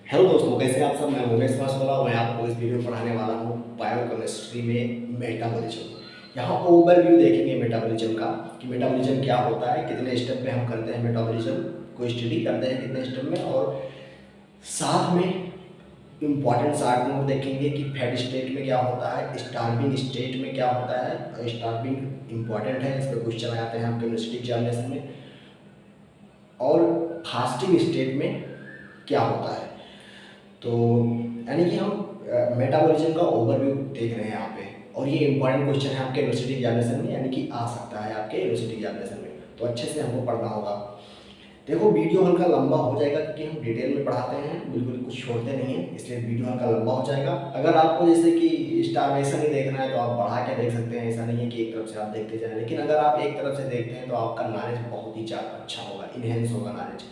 Hello दोस्तों, कैसे हैं आप सब। मैं उमेश वाला मैं आपको इस वीडियो में पढ़ाने वाला हूँ बायोकेमिस्ट्री में मेटाबॉलिज्म। यहाँ ओवरव्यू देखेंगे मेटाबॉलिज्म का कि मेटाबॉलिज्म क्या होता है, कितने स्टेप में हम करते हैं मेटाबॉलिज्म को स्टडी करते हैं कितने स्टेप में, और साथ में इम्पॉर्टेंट शार्ट नोट देखेंगे कि फैट स्टेट में क्या होता है, स्टार्विंग स्टेट में क्या होता है। स्टार्विंग इम्पॉर्टेंट है, इस पर क्वेश्चन आते हैं हम केमिस्ट्री एग्जामिनेशन में। और फास्टिंग स्टेट में क्या होता है। तो यानी कि हम मेटाबॉलिज्म का ओवरव्यू देख रहे हैं यहाँ पे, और ये इंपॉर्टेंट क्वेश्चन है आपके यूनिवर्सिटी एग्जामिनेशन में, यानी कि आ सकता है आपके यूनिवर्सिटी एग्जामिनेशन में, तो अच्छे से हमको पढ़ना होगा। देखो वीडियो हल्का लंबा हो जाएगा क्योंकि हम डिटेल में पढ़ाते हैं, बिल्कुल कुछ छोड़ते नहीं हैं, इसलिए वीडियो हल्का लंबा हो जाएगा। अगर आपको जैसे कि स्टारवेशन ही देखना है तो आप बढ़ा के देख सकते हैं, ऐसा नहीं है कि एक तरफ से आप देखते जाएं, लेकिन अगर आप एक तरफ से देखते हैं तो आपका नॉलेज बहुत ही ज़्यादा अच्छा होगा, इन्हेंस होगा नॉलेज।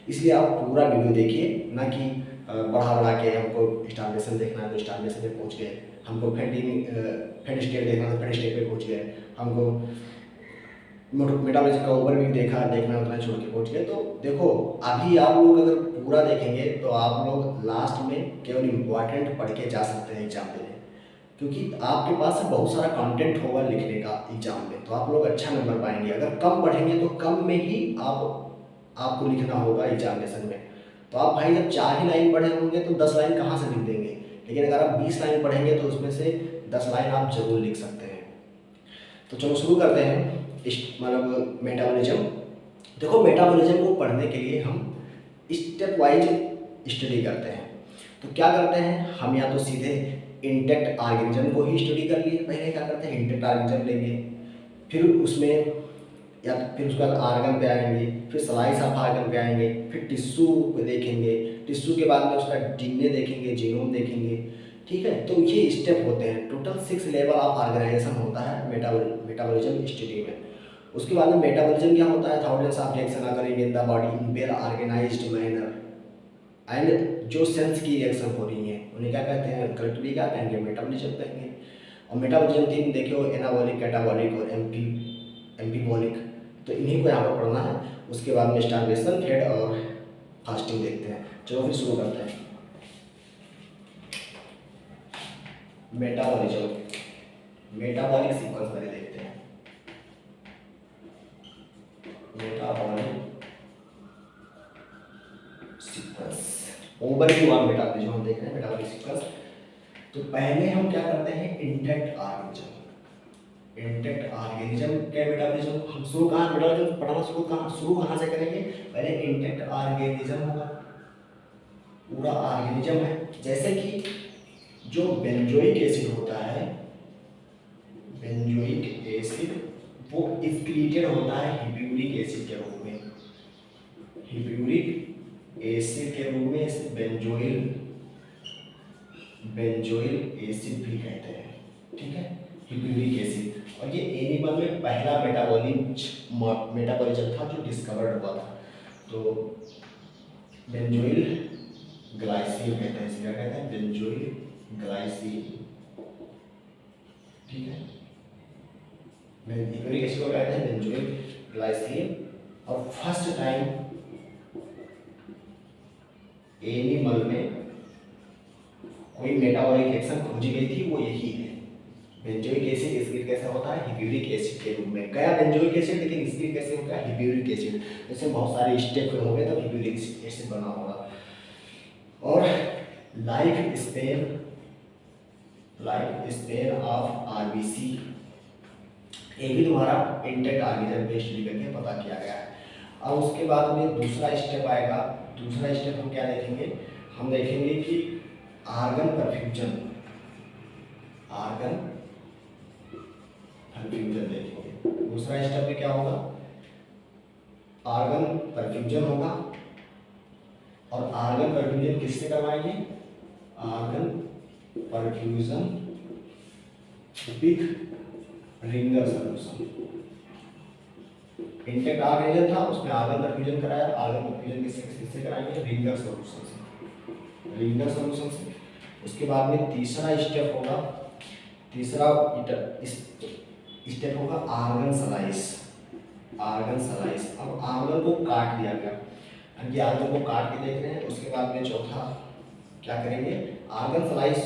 इसलिए आप पूरा वीडियो देखिए, ना कि बढ़ा बढ़ा के हमको स्टारवेशन देखना है तो स्टारवेशन पे पहुँच गए, हमको फैट स्टेट देखना है तो फैट स्टेट पे पहुँच गए, हमको मेटाबॉलिज्म का ओवरव्यू देखना उतना छोड़ के पहुँच गए। तो देखो अभी आप लोग अगर पूरा देखेंगे तो आप लोग लास्ट में केवल इम्पॉर्टेंट पढ़ के जा सकते हैं एग्जाम देने, क्योंकि आपके पास बहुत सारा कंटेंट होगा लिखने का एग्जाम में, तो आप लोग अच्छा नंबर पाएंगे। अगर कम पढ़ेंगे तो कम में ही आपको लिखना होगा एग्जामिनेशन में। तो आप भाई जब 4 ही लाइन पढ़े होंगे तो 10 लाइन कहाँ से लिख देंगे, लेकिन अगर आप 20 लाइन पढ़ेंगे तो उसमें से 10 लाइन आप जरूर लिख सकते हैं। तो चलो शुरू करते हैं मतलब मेटाबॉलिज्म। देखो मेटाबॉलिज्म को पढ़ने के लिए हम स्टेप वाइज स्टडी करते हैं। तो क्या करते हैं हम, या तो सीधे इंटेक्ट ऑर्गेनिज्म को ही स्टडी कर लिए, पहले क्या करते हैं इंटेक्ट ऑर्गेनिज्म लेंगे, फिर उसमें या फिर उसके बाद आर्गन पे आएंगे, फिर स्लाइस ऑफ आर्गन पे आएंगे, फिर टिश्यू पे देखेंगे, टिश्यू के बाद में उसका डीएनए देखेंगे, जीनोम देखेंगे। ठीक है, तो ये स्टेप होते हैं। टोटल 6 लेवल ऑफ ऑर्गेनाइजेशन होता है मेटाबॉलिज्म स्टडी में। उसके बाद में मेटाबॉलिज्म क्या होता है, थाउजेंड्स ऑफ रिएक्शन अगर in the body in well organized manner, and जो सेल्स की रिएक्शन हो रही है उन्हें क्या कहते हैं, कलेक्टिवली क्या कहेंगे, मेटाबॉलिज्म कहेंगे। और मेटाबॉलिज्म 3 देखिए, एनाबॉलिक, कैटाबॉलिक और एम्फीबॉलिक। तो इन्हीं को यहाँ पर पढ़ना है। उसके बाद में स्टारवेशन, फैट और फास्टिंग देखते हैं। चलो फिर शुरू करते हैं। मेटाबॉलिक सीक्वेंस पहले देखते हैं। Metabolic sequence, overview of metabolism हम देख रहे हैं, मेटाबॉलिक सीक्वेंस। तो पहले हम क्या करते हैं, इंटेक्ट ऑर्गेनिज्म के मेटाबॉलिज्म हम शुरू कहाँ, मेटाबॉलिज्म पढ़ना शुरू कहाँ से करेंगे, पहले इंटेक्ट ऑर्गेनिज्म होगा, पूरा ऑर्गेनिज्म है। जैसे कि जो बेंजोइक एसिड होता है, बेंजोइक एसिड वो एक्सक्रीटेड होता है हिब्यूरिक एसिड के रूप में, हिब्यूरिक एसिड के रूप में इसे बेंजोइल एसिड भी कहते हैं। ठीक है, हिब्यूरिक एसिड। और ये एनिमल में पहला मेटाबॉलिज्म था जो डिस्कवर्ड हुआ था। तो बेंजोइल ग्लाइसिन कहते हैं, इसे क्या कहते हैं, बेंजोइल ग्लाइसिन। ठीक है, हिब्यूरिक एसिड को कहते हैं बेंजोइल ग्लाइसिन। और फर्स्ट टाइम एनिमल में कोई मेटाबॉलिक एक्शन खोजी गई थी, वो यही है। बेंजोइक एसिड एक्सक्रीट कैसे होता है, हिब्यूरिक एसिड के रूप में। गया बेंजोइक एसिड, लेकिन एक्सक्रीट कैसे होता है, हिब्यूरिक एसिड। जैसे बहुत सारे स्टेप होंगे तब हिब्यूरिक एसिड बना होगा। और लाइफ स्पेन ऑफ आरबीसी, ये भी तुम्हारा इंटेक्ट ऑर्गेनिज्म पे स्टडी करके पता किया गया है। अब उसके बाद में दूसरा स्टेप आएगा। दूसरा स्टेप हम क्या देखेंगे, हम देखेंगे कि आर्गन परफ्यूजन देखेंगे। दूसरा स्टेप में क्या होगा, आर्गन परफ्यूजन होगा। और आर्गन परफ्यूजन किससे करवाएंगे, organ perfusion with ringer solution. Intact organism था, उसमें आर्गन परफ्यूजन कराया। आर्गन परफ्यूजन किससे कराएंगे, रिंगर सॉल्यूशन से। उसके बाद में तीसरा स्टेप होगा, आर्गन स्लाइस। अब आर्गन को काट दिया गया, यानी आर्गन को काट के देख रहे हैं। उसके बाद में चौथा क्या करेंगे, आर्गन स्लाइस,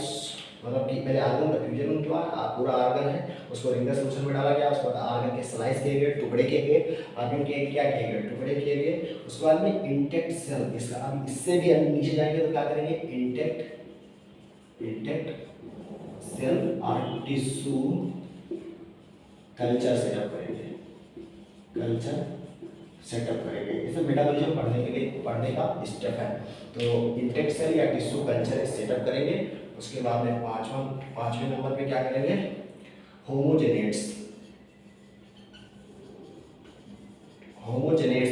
मतलब कि पहले आर्गन का फ्यूजन हुआ, पूरा आर्गन है उसको रिंगर सोल्यूशन में डाला गया, उसके बाद आर्गन के स्लाइस किए गए, टुकड़े किए गए, आर्गन के क्या किए गए, टुकड़े किए गए। उसके बाद में इंटेक्ट सेल, इसका अब इससे भी हम नीचे जाएंगे तो क्या करेंगे, इंटेक्ट सेल और टिश्यू कल्चर सेटअप करेंगे, कल्चर सेटअप करेंगे। इसमें मेटाबॉलिज्म पढ़ने का स्टेप है। तो इंटेक्ट सेल या टिश्यू कल्चर सेटअप करेंगे। उसके बाद में पांचवें नंबर पे क्या करेंगे, होमोजेनेट्स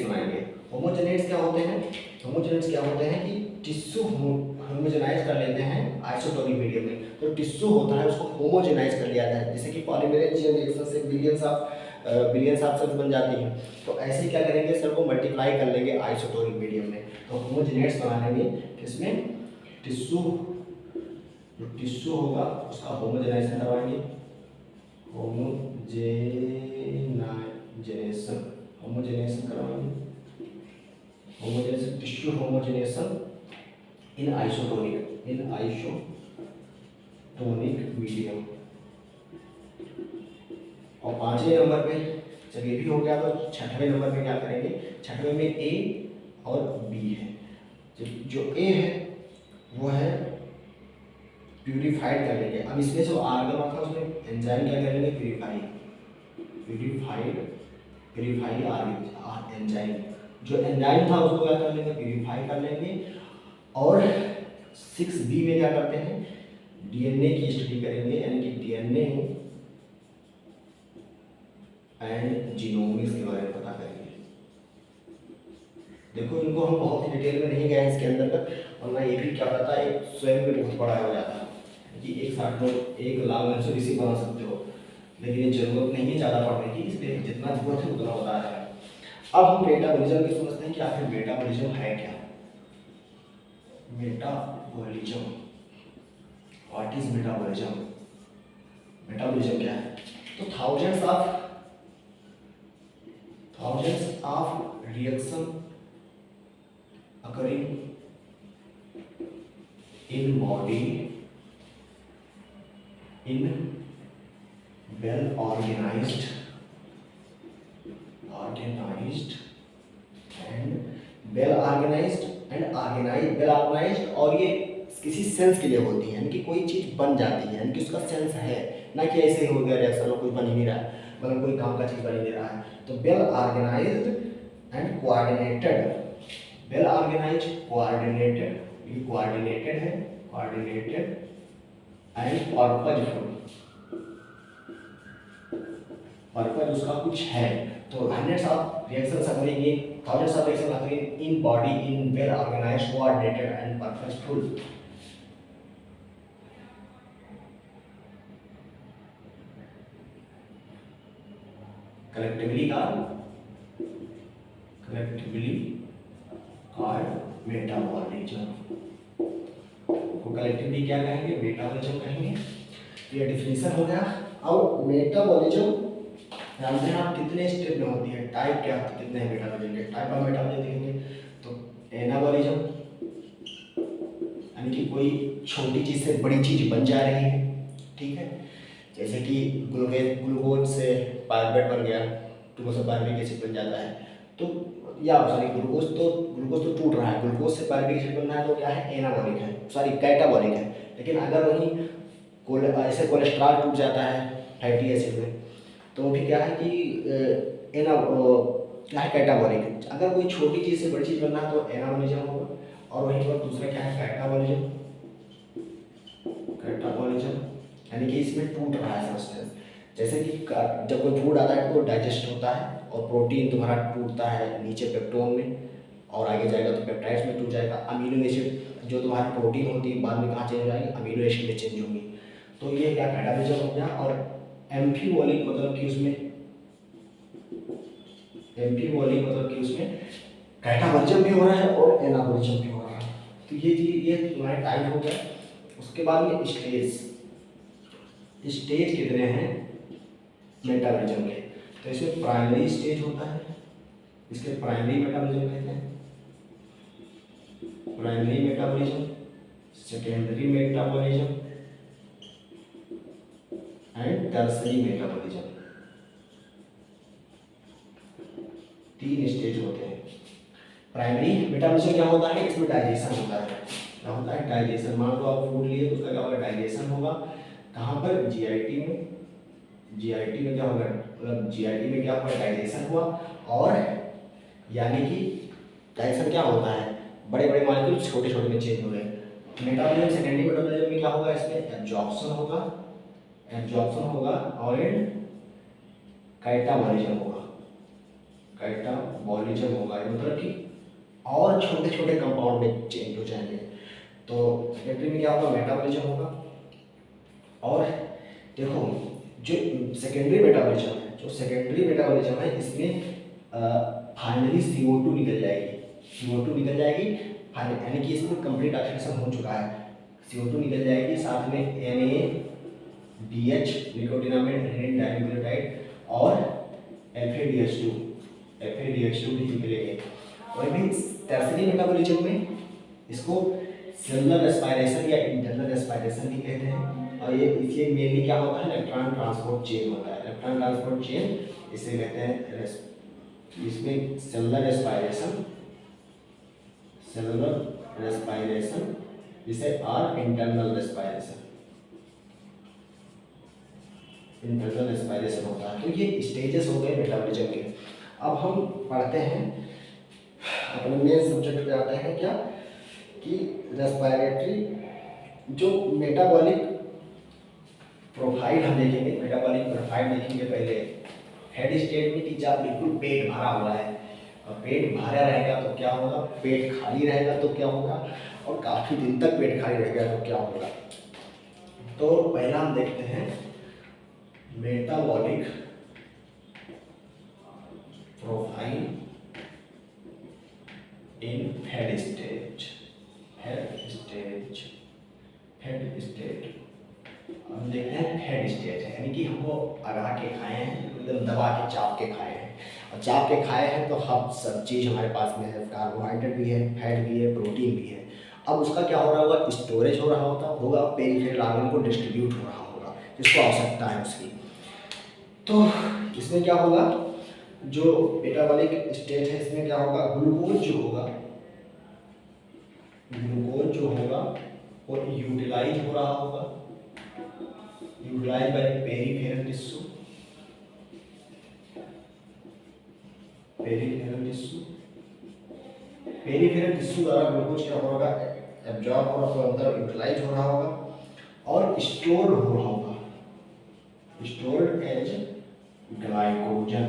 बनाएंगे। होमोजेनेट्स क्या होते हैं, होमोजेनेट्स क्या होते हैं कि टिश्यू होमोजेनाइज कर लेते हैं आइसोटोनिक मीडियम में। तो टिश्यू होता है उसको होमोजेनाइज कर लिया जाता है, जैसे कि पॉलीमरेज रिएक्शन से बिलियंस ऑफ सेल्स बन जाती हैं। तो ऐसे ही क्या करेंगे, सेल को मल्टीप्लाई कर लेंगे आइसोटोनिक मीडियम में। तो होमोजेनेट्स बना लेंगे, किसमें, टिश्यू, जो टिश्यू होगा उसका होमोजेनाइजेशन करवाएंगे, होमोजेनेशन करवाएंगे, होमोजेनेशन, टिश्यू होमोजेनेशन इन आइसोटोनिक मीडियम। और पांचवें नंबर पे जब ये भी हो गया तो छठवें नंबर पे क्या करेंगे, छठवें में ए और बी है। जो ए है वो है प्यूरिफाइड कर लेंगे। अब इसमें जो आर्गन था उसमें एंजाइम क्या करेंगे, प्यूरिफाई एंजाइम, जो एंजाइम था उसको क्या कर लेंगे, प्यूरिफाई कर लेंगे। और 6B में क्या करते हैं, डीएनए की स्टडी करेंगे, यानी कि डीएनए एंड जीनोमिक्स के बारे में पता करेंगे। देखो इनको हम बहुत ही डिटेल में नहीं गए हैं इसके अंदर तक, वरना ये भी क्या पता है स्वयं में बहुत बड़ा हो जाता है कि एक साथ में एक लाल आंसर इसी बना सकते हो, लेकिन ये जरूरत नहीं है ज़्यादा पढ़ने की, इसलिए जितना जरूरत है उतना बता रहा है। अब हम मेटाबॉलिज्म की समझते हैं कि आखिर मेटाबॉलिज्म है क्या। Metabolism, what is metabolism, metabolism क्या है। तो thousands of reaction occurring in body in well organized और ये किसी सेंस के लिए होती है, यानी कि कोई चीज बन जाती है, यानी कि उसका सेंस है, ना कि ऐसे ही हो गया रिएक्शन और कुछ बन ही नहीं रहा है, मतलब कोई काम का चीज बन ही नहीं रहा है। तो well organized and coordinated, well organized, coordinated, ये कोऑर्डिनेटेड है, कोऑर्डिनेटेड एंड पर्पजफुल, पर्पज उसका कुछ है। तो hundreds of reactions occurring in, thousands of reactions occurring in body in well organized, coordinated and purposeful. collectively called metabolism. को collectively क्या कहेंगे, metabolism कहेंगे। ये डिफिनेशन हो गया। अब मेटाबॉलिज्म जानते हैं आप कितने स्टेप में होती है, टाइप क्या कितने हैं मेटाबॉलिज्म के, टाइप ऑफ मेटाबॉलिज्म देखेंगे तो एनाबॉलिज्म, यानी कि कोई छोटी चीज से बड़ी चीज बन जा रही है, ठीक है, जैसे कि ग्लूकोज से पायरुवेट बन गया, ग्लूकोज से पायरुविक एसिड बन जाता है। तो या सॉरी ग्लूकोज तो टूट रहा है, ग्लूकोज से पायरुविक एसिड बन रहा है तो क्या है, एनाबॉलिक है, सॉरी कैटाबॉलिक है। लेकिन अगर वहीं ऐसे कोलेस्ट्रॉल टूट जाता है फैटी एसिड में तो भी क्या है कि क्या है, कैटाबॉलिक। अगर कोई छोटी चीज़ से बड़ी चीज़ बनना है तो एनाबॉलिज्म होगा। और वहीं पर दूसरा क्या है, कैटाबॉलिज्म, यानी कि इसमें टूट रहा है सब्सटेंस। जैसे कि जब कोई फूड आता है तो डाइजेस्ट होता है और प्रोटीन तुम्हारा टूटता है नीचे पेप्टोन में और आगे जाएगा तो पेप्टाइड्स में टूट जाएगा। अमीनो एसिड जो तुम्हारी प्रोटीन होती है बाद में कहाँ चेंज हो जाएगी, अमीनो एसिड में चेंज होंगी। तो ये क्या कैटाबॉलिज्म हो गया। और एम्फीबॉलिक मतलब कि उसमें कैटाबॉलिज्म भी हो रहा है और एनाबॉलिज्म भी हो रहा है। तो ये तुम्हारे टाइप हो गया। उसके बाद में स्टेज कितने हैं मेटाबॉलिज्म के, तो इसमें प्राइमरी स्टेज होता है, इसके प्राइमरी मेटाबॉलिज्म कहते हैं, primary metabolism. Secondary metabolism and tertiary metabolism, तीन स्टेज होते हैं। प्राइमरी मेटाबॉलिज्म क्या होता है, इसमें डाइजेशन होता है। क्या होता है, डाइजेशन। मान लो आप फूड लिए तो उसका क्या होगा, डाइजेशन होगा। कहाँ पर, जीआईटी में। जीआईटी में क्या होगा, मतलब जीआईटी में क्या होगा, डाइजेशन हुआ। और यानी कि डाइजेशन क्या होता है, बड़े बड़े मॉलिक्यूल छोटे छोटे में चेंज हो गए। मेटाबॉलिज्म, सेकेंडरी मेटाबॉलिज्म में क्या होगा, इसमें एब्जॉर्प्शन होगा, एब्जॉर्प्शन होगा और कैटाबॉलिज्म होगा, कैटाबॉलिज्म होगा, मतलब कि और छोटे छोटे कंपाउंड में चेंज हो जाएंगे। तो सेकेंडरी में क्या होगा, मेटाबॉलिज्म होगा। और देखो जो सेकेंडरी मेटाबॉलिज्म है, जो सेकेंडरी मेटाबॉलिज्म है, इसमें फाइनली CO2 निकल जाएगी, CO2 निकल जाएगी यानी कि इसमें कंप्लीट ऑक्सीडेशन हो चुका है, CO2 निकल जाएगी, साथ में NaDH निकोटीनामाइड एडेनिन डाइन्यूक्लियोटाइड और FADH2 भी निकलेंगे। और भी टर्सरी मेटाबॉलिज्म में इसको सेलुलर रेस्पायरेशन या इंटरनल रेस्पायरेशन भी कहते हैं। और ये इसलिए मेनली क्या होता है, इलेक्ट्रॉन ट्रांसपोर्ट चेन होता है, इलेक्ट्रॉन ट्रांसपोर्ट चेन इसे कहते हैं। इसमें सेलुलर रेस्पायरेशन जिसे और इंटरनल रेस्पायरेशन होता है। तो ये स्टेजेस हो गए मेटाबॉलिज्म के। अब हम पढ़ते हैं, अपने मेन सब्जेक्ट पे आते हैं, क्या कि रेस्पायरेटरी जो मेटाबॉलिक प्रोफाइल हम देखेंगे। मेटाबॉलिक प्रोफाइल देखेंगे पहले। हेड स्टेट में कि जब बिल्कुल पेट भरा हुआ है, और पेट भरा रहेगा तो क्या होगा, पेट खाली रहेगा तो क्या होगा, और काफ़ी दिन तक पेट खाली रहेगा तो क्या होगा। तो पहला हम देखते हैं metabolic profile in head stage. हम देखते हैं हेड स्टेज है, यानी कि हमको अगा के खाए हैं, एकदम दबा के चाप के खाए हैं। और चाप के खाए हैं तो हम सब चीज़ हमारे पास में है, कार्बोहाइड्रेट भी है, फैट भी है, प्रोटीन भी है। अब उसका क्या हो रहा होगा, स्टोरेज हो रहा होगा, पेरिफेरल ऑर्गन को डिस्ट्रीब्यूट हो रहा होगा, जिसको आवश्यकता है उसकी। तो इसमें क्या होगा, जो मेटाबॉलिक स्टेज है, इसमें क्या होगा, ग्लूकोज जो होगा वो यूटिलाइज हो रहा होगा, utilize by peripheral tissue, peripheral tissue द्वारा ग्लूकोज क्या होगा, एब्जॉर्ब हो रहा होगा, अंदर यूटिलाइज हो रहा होगा और स्टोर हो रहा होगा, स्टोर्ड एज ग्लाइकोजन।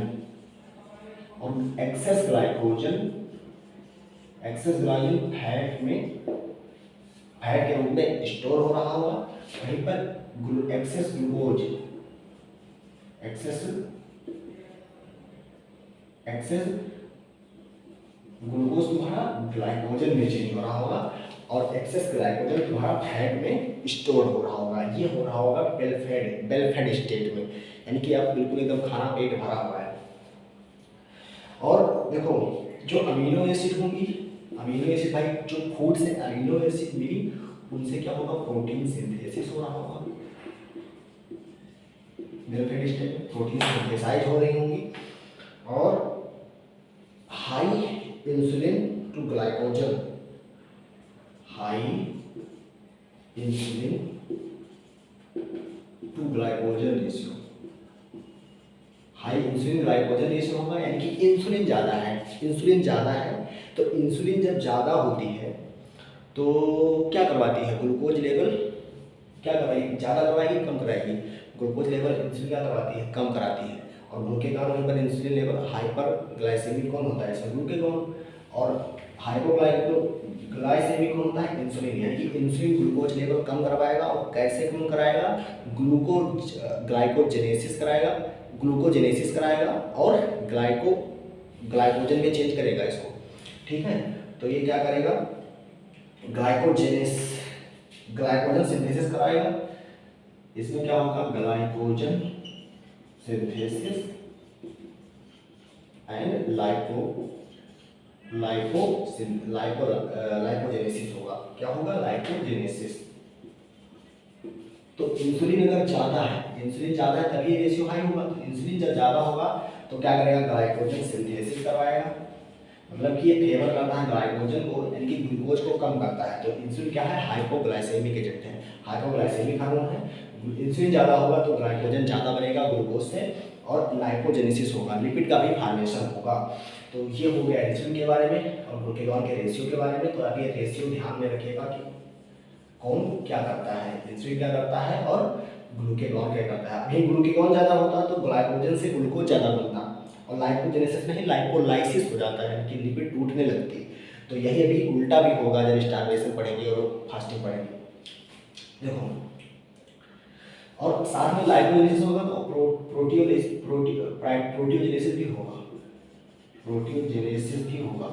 और एक्सेस ग्लाइकोजन फैट के रूप में स्टोर हो रहा होगा। वहीं पर एक्सेस ग्लूकोज तुम्हारा ग्लाइकोजन में चेंज हो रहा होगा, और एक्सेस ग्लाइकोजन तुम्हारा फैट में स्टोर हो रहा होगा। ये हो रहा होगा वेल फेड स्टेट में, यानी कि आप बिल्कुल एकदम खाना पेट भरा हुआ है। और देखो जो अमीनो एसिड होंगी, अमीनो एसिड भाई जो फूड से अमीनो एसिड मिली उनसे क्या होगा, प्रोटीन सिंथेसिस हो रहा होगा, वेल फेड स्टेट में प्रोटीन सिंथेसाइज हो रही होंगी। और high insulin to glycogen ratio, high insulin glycogen ratio होगा, यानी कि इंसुलिन ज़्यादा है। तो इंसुलिन जब ज़्यादा होती है तो क्या करवाती है, ग्लूकोज लेवल क्या करवाएगी, ज़्यादा करवाएगी कम कराएगी, ग्लूकोज लेवल इंसुलिन क्या करवाती है, कम कराती है। और ग्लूकेगॉन वहीं पर इंसुलिन लेवल, हाइपर ग्लाइसेमिक कौन होता है, इसमें ग्लूकेगॉन, और हाइपोग्लाइसेमिक कौन होता है, इंसुलिन। यानी कि इंसुलिन ग्लूकोज लेवल कम करवाएगा, और कैसे कम कराएगा, ग्लाइकोजेनेसिस कराएगा और ग्लाइकोजन में चेंज करेगा इसको, ठीक है। तो ये क्या करेगा, ग्लाइकोजन सिंथेसिस कराएगा। इसमें क्या होगा, ग्लाइकोजन सिंथेसिस एंड लाइपोजेनेसिस होगा। क्या होगा? लाइपोजेनेसिस। तो इंसुलिन अगर ज़्यादा है, इंसुलिन ज़्यादा है तभी रेशियो हाई होगा। तो इंसुलिन जब ज़्यादा होगा तो क्या करेगा? ग्लाइकोजन सिंथेसिस करवाएगा, मतलब कि ये फेवर करता है ग्लाइकोजन को, यानी कि ग्लूकोज को कम करता है। तो इंसुलिन क्या है? हाइपोग्लाइसेमिक एजेंट है, हाइपोग्लाइसेमिक हार्मोन है। इंसुलिन ज़्यादा होगा तो ग्लाइकोजन ज़्यादा बनेगा ग्लूकोज से और लाइपोजेनेसिस होगा, लिपिड का भी फॉर्मेशन होगा। तो ये हो गया इंसुलिन के बारे में और ग्लूकेगॉन के रेशियो के बारे में। तो अभी रेशियो ध्यान में रखिएगा कि कौन क्या करता है, इंसुलिन क्या करता है और ग्लूकेगॉन क्या करता है। अभी ग्लूकेगॉन ज़्यादा होता तो ग्लाइकोजन से ग्लूकोज ज़्यादा बनता और लाइपोजेनेसिस में ही लाइपोलाइसिस हो जाता है, कि लिपिड टूटने लगती। तो यही अभी उल्टा भी होगा जब स्टार्वेशन पढ़ेंगे और फास्टिंग पढ़ेंगे। देखो, और साथ में लाइपोजेनेसिस होगा तो प्रोटियोजेनेसिस भी होगा, प्रोटियोजेनेसिस भी होगा,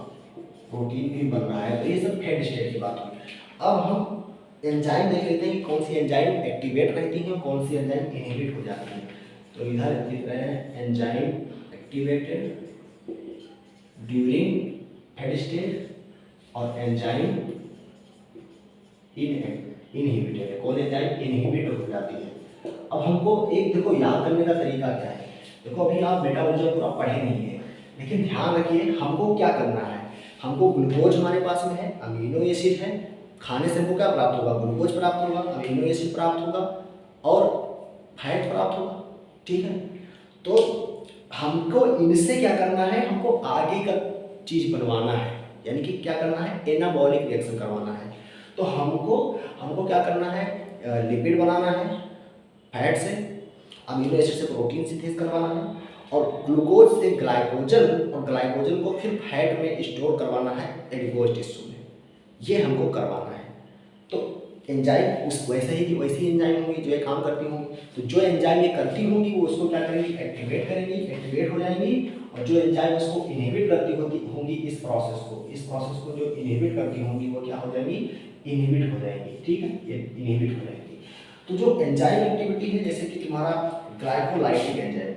प्रोटीन भी बन रहा है। तो ये सब फेड स्टेट की बात हुई। अब हम एंजाइम देख लेते हैं कि कौन सी एंजाइम एक्टिवेट रहती है और कौन सी एंजाइम इनहिबिट हो जाती है। तो इधर लिख रहे हैं enzyme activated during fed state और एंजाइम इनहिबिटेड। कौन एंजाइम इनहिबिट हो जाती है। अब हमको एक देखो याद करने का तरीका क्या है। देखो अभी आप मेटाबॉलिज्म पूरा पढ़े नहीं है, लेकिन ध्यान रखिए हमको क्या करना है। हमको ग्लूकोज हमारे पास में है, अमीनो एसिड है, खाने से हमको क्या प्राप्त होगा? ग्लूकोज प्राप्त होगा, अमीनो एसिड प्राप्त होगा और फैट प्राप्त होगा। ठीक है, तो हमको इनसे क्या करना है? हमको आगे का चीज बनवाना है, यानी कि क्या करना है? एनाबॉलिक रिएक्शन करवाना है। तो हमको हमको क्या करना है? लिपिड बनाना है फैट से, अमीनो एसिड से प्रोटीन सिंथेसिस करवाना है और ग्लूकोज से ग्लाइकोजन और ग्लाइकोजन को फिर फैट में स्टोर करवाना है एडिपोज टिश्यू में। ये हमको करवाना है। तो एंजाइम उस वैसी एंजाइम होंगी जो ये काम करती होंगी। तो जो एंजाइम ये करती होंगी वो उसको क्या करेंगी? एक्टिवेट करेंगी, एक्टिवेट हो जाएंगी। और जो एंजाइम उसको इनहिबिट करती होंगी इस प्रोसेस को जो इनहिबिट करती होंगी वो क्या हो जाएंगी? इनहिबिट हो जाएंगी। ठीक है, ये इनहिबिट हो जाएंगी। तो जो एंजाइम एक्टिविटी है, जैसे कि तुम्हारा ग्लाइकोलाइटिक एंजाइम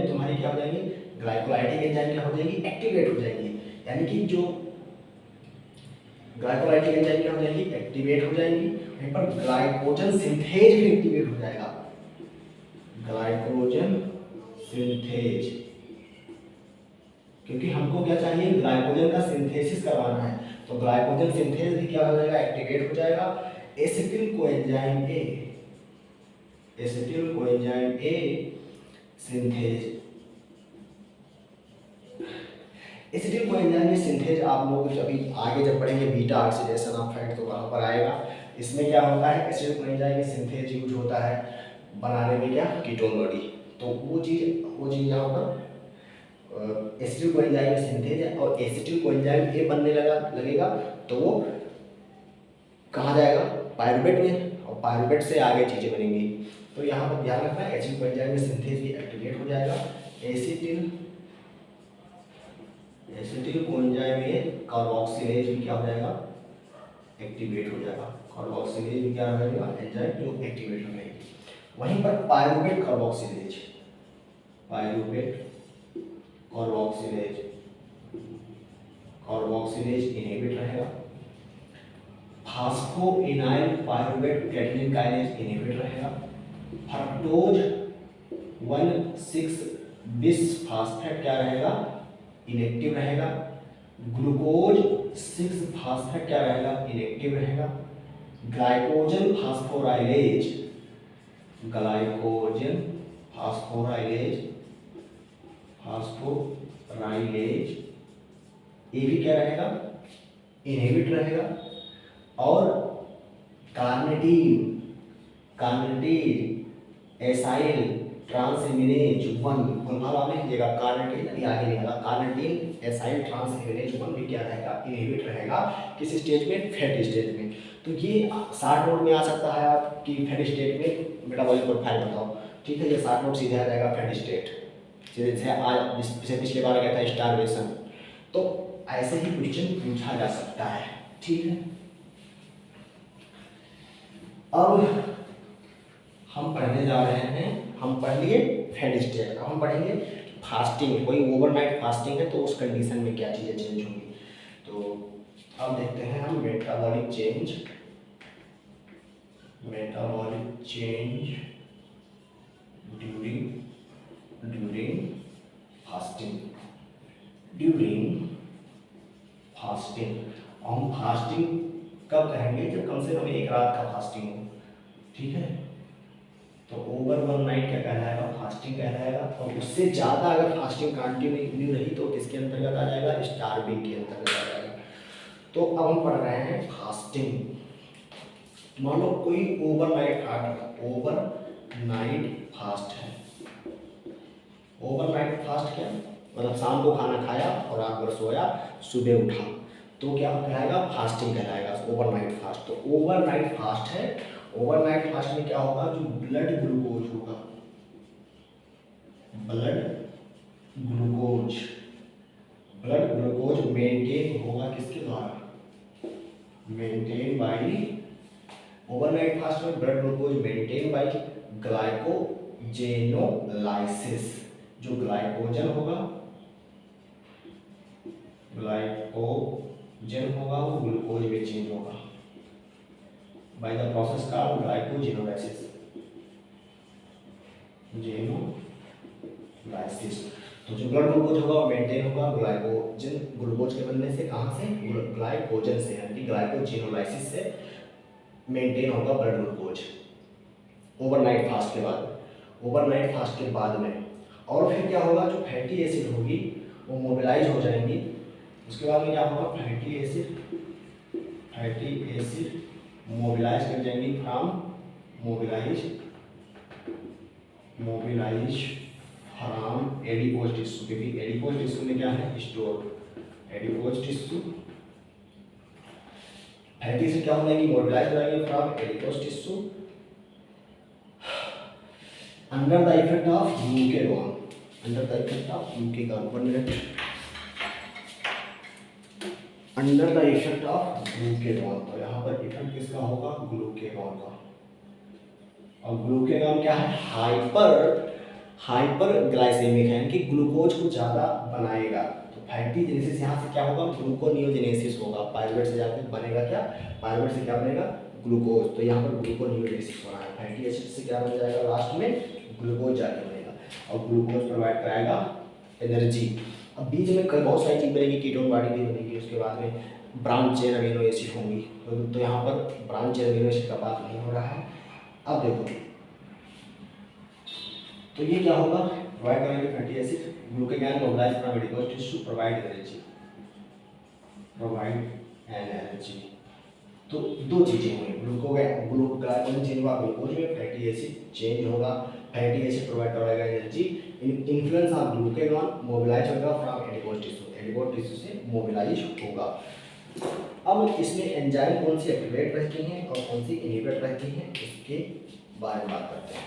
तुम्हारी क्या हो जाएगी? ग्लाइकोलाइटिक एंजाइम क्या हो जाएगी? एक्टिवेट हो जाएगी। यानी कि जो ग्लाइकोलाइटिक एंजाइम क्या हो जाएगी? एक्टिवेट हो जाएंगी। वहीं पर ग्लाइकोजन सिंथेज भी एक्टिवेट हो जाएगा, ग्लाइकोजन सिंथेज, क्योंकि हमको क्या चाहिए? ग्लाइकोजन का सिंथेसिस करवाना है। तो ग्लाइकोजन सिंथेज भी क्या हो जाएगा? एक्टिवेट हो जाएगा। एसिटिल कोएंजाइम ए सिंथेज, एसिटिल कोएंजाइम ए सिंथेज आप लोग अभी आगे जब पढ़ेंगे बीटा ऑक्सीडेशन ऑफ फैट तो वहाँ पर आएगा। इसमें क्या होता है? एसिटिल कोएंजाइम ए सिंथेज यूज होता है बनाने में क्या? Ketone body. तो वो चीज़ यहाँ पर एसिटिल कोएंजाइम सिंथेज है और एसिटिल कोएंजाइम ए बनने लगेगा तो वो कहाँ जाएगा? पायरुवेट में, और पायरुवेट से आगे चीज़ें बनेंगी। तो यहाँ पर ध्यान रखना है एसिटिल कोएंजाइम सिंथेज भी एक्टिवेट हो जाएगा। एसिटिल कोएंजाइम ए कार्बोक्सिलेज भी क्या हो जाएगा? एक्टिवेट हो जाएगा। कार्बोक्सिलेज भी क्या हो जाएगा? एंजाइम जो एक्टिवेट हो जाएगी। वहीं पर पायरुवेट कार्बोक्सिलेज इनहिबिट रहेगा। फास्फोइनाइल पायरुवेट कैटलिन काइनेज इनहिबिट रहेगा। फ्रक्टोज 1,6 बिसफास्फेट क्या रहेगा? इनएक्टिव रहेगा। ग्लूकोज 6 फास्फेट क्या रहेगा? इनएक्टिव रहेगा। ग्लाइकोजन फास्फोराइलेज ये भी क्या रहेगा? इनहिबिट रहेगा। और कार्निटीन एसाइल ट्रांसएमिनेज 1 फॉर्मूला में लिखिएगा। कार्निटीन अभी आगे लिखेगा। कार्निटीन एसाइल ट्रांसएमिनेज 1 भी क्या रहेगा? इनहिबिट रहेगा। किस स्टेज में? फैट स्टेज में। तो ये 60 नोट में आ सकता है आपकी फैट स्टेट में मेटाबॉलिक प्रोफाइल बताओ। ठीक है, ये 60 नोट सीधे आ जाएगा फैट स्टेट। जैसे आज पिछले बार गया था स्टारवेशन, तो ऐसे ही क्वेश्चन पूछा जा सकता है। ठीक है, अब हम पढ़ने जा रहे हैं हम पढ़ लिए फेड स्टेट। अब हम पढ़ेंगे फास्टिंग, कोई ओवरनाइट फास्टिंग है तो उस कंडीशन में क्या चीज़ें चेंज होंगी। तो अब देखते हैं हम मेटाबॉलिक चेंज ड्यूरिंग फास्टिंग। हम फास्टिंग कब कहेंगे, जब कम से कम एक रात का फास्टिंग हो, ठीक है। तो ओवर वन नाइट क्या कहलाएगा, फास्टिंग कहलाएगा। और उससे ज़्यादा अगर फास्टिंग कंटिन्यू रही तो किसके अंतर्गत आ जाएगा, स्टार्विंग के अंतर्गत आ जाएगा। तो अब हम पढ़ रहे हैं फास्टिंग। मान लो कोई ओवरनाइट फास्ट है। ओवरनाइट फास्ट क्या, मतलब शाम को खाना खाया और रात भर सोया, सुबह उठा, तो क्या कहलाएगा, फास्टिंग कहलाएगा, ओवरनाइट फास्ट। तो ओवरनाइट फास्ट है। ओवरनाइट फास्ट में क्या होगा, जो ब्लड ग्लूकोज होगा, ब्लड ग्लूकोज मेंटेन होगा किसके द्वारा, मेंटेन बाई, ओवरनाइट फास्ट में blood glucose maintain by glycogenolysis. जो ग्लाइकोजन होगा वो ग्लूकोज में चेंज होगा बाय द प्रोसेस का ग्लाइकोजेनोलाइसिस। तो जो ब्लड ग्लूकोज होगा वो मेंटेन होगा ग्लूकोज के बनने से, कहाँ से, ग्लाइकोजन से, यानी कि ग्लाइकोजेनोलाइसिस से मेंटेन होगा ब्लड ग्लूकोज ओवरनाइट फास्ट के बाद। ओवरनाइट फास्ट के बाद में और फिर क्या होगा, जो फैटी एसिड होगी वो मोबिलाइज हो जाएंगी। उसके बाद में क्या होगा, फैटी एसिड मोबिलाइज कर जाएंगी from mobilize from adipose tissue, क्योंकि एडिपोज टिश्यू में क्या है, store adipose tissue. Fatty acid क्या हो जाएगी, मोबिलाइज हो जाएंगे from adipose tissue under the effect of glucagon. 1 मिनट। Under the effect of glucagon, तो यहाँ पर इफेक्ट किसका होगा, ग्लूकेगॉन का। और ग्लूकेगॉन क्या है, हाइपर ग्लाइसेमिक है, यानी कि ग्लूकोज को ज़्यादा बनाएगा। तो फैटी जेनेसिस यहाँ से क्या होगा, ग्लूकोनियोजेनेसिस होगा। पायरुवेट से जाकर बनेगा क्या, पायरुवेट से क्या बनेगा, ग्लूकोज। तो यहाँ पर ग्लूकोनियोजेनेसिस हो रहा है। फैटी एसिड से क्या बन जाएगा, लास्ट में ग्लूकोज जाके बनेगा और ग्लूकोज प्रोवाइड कराएगा एनर्जी। अब बीच में बहुत सारी चीज़ बनेगी, कीटोन बॉडी भी बनेगी, उसके बाद में ब्रांच चेन अमीनो एसिड होंगी। तो यहाँ पर ब्रांच चेन अमीनो एसिड का बात नहीं हो रहा है। अब देखो, तो ये क्या होगा, प्रोवाइड करेंगे fatty acid, glucagon mobilize from adipose tissue, provide energy. तो दो चीजें हुई, ग्लूकोगॉन चेंज हुआ ग्लूकोज में, फैटी एसिड चेंज होगा, फैटी एसिड प्रोवाइड कराएगा energy. Influence of glucagon mobilize होगा फ्रॉम एडिपोज टिश्यू से मोबिलाइज होगा। अब इसमें एंजाइम कौन सी एक्टिवेट रहती हैं और कौन सी इनहिबिट रहती हैं, इसके बारे में बात करते हैं।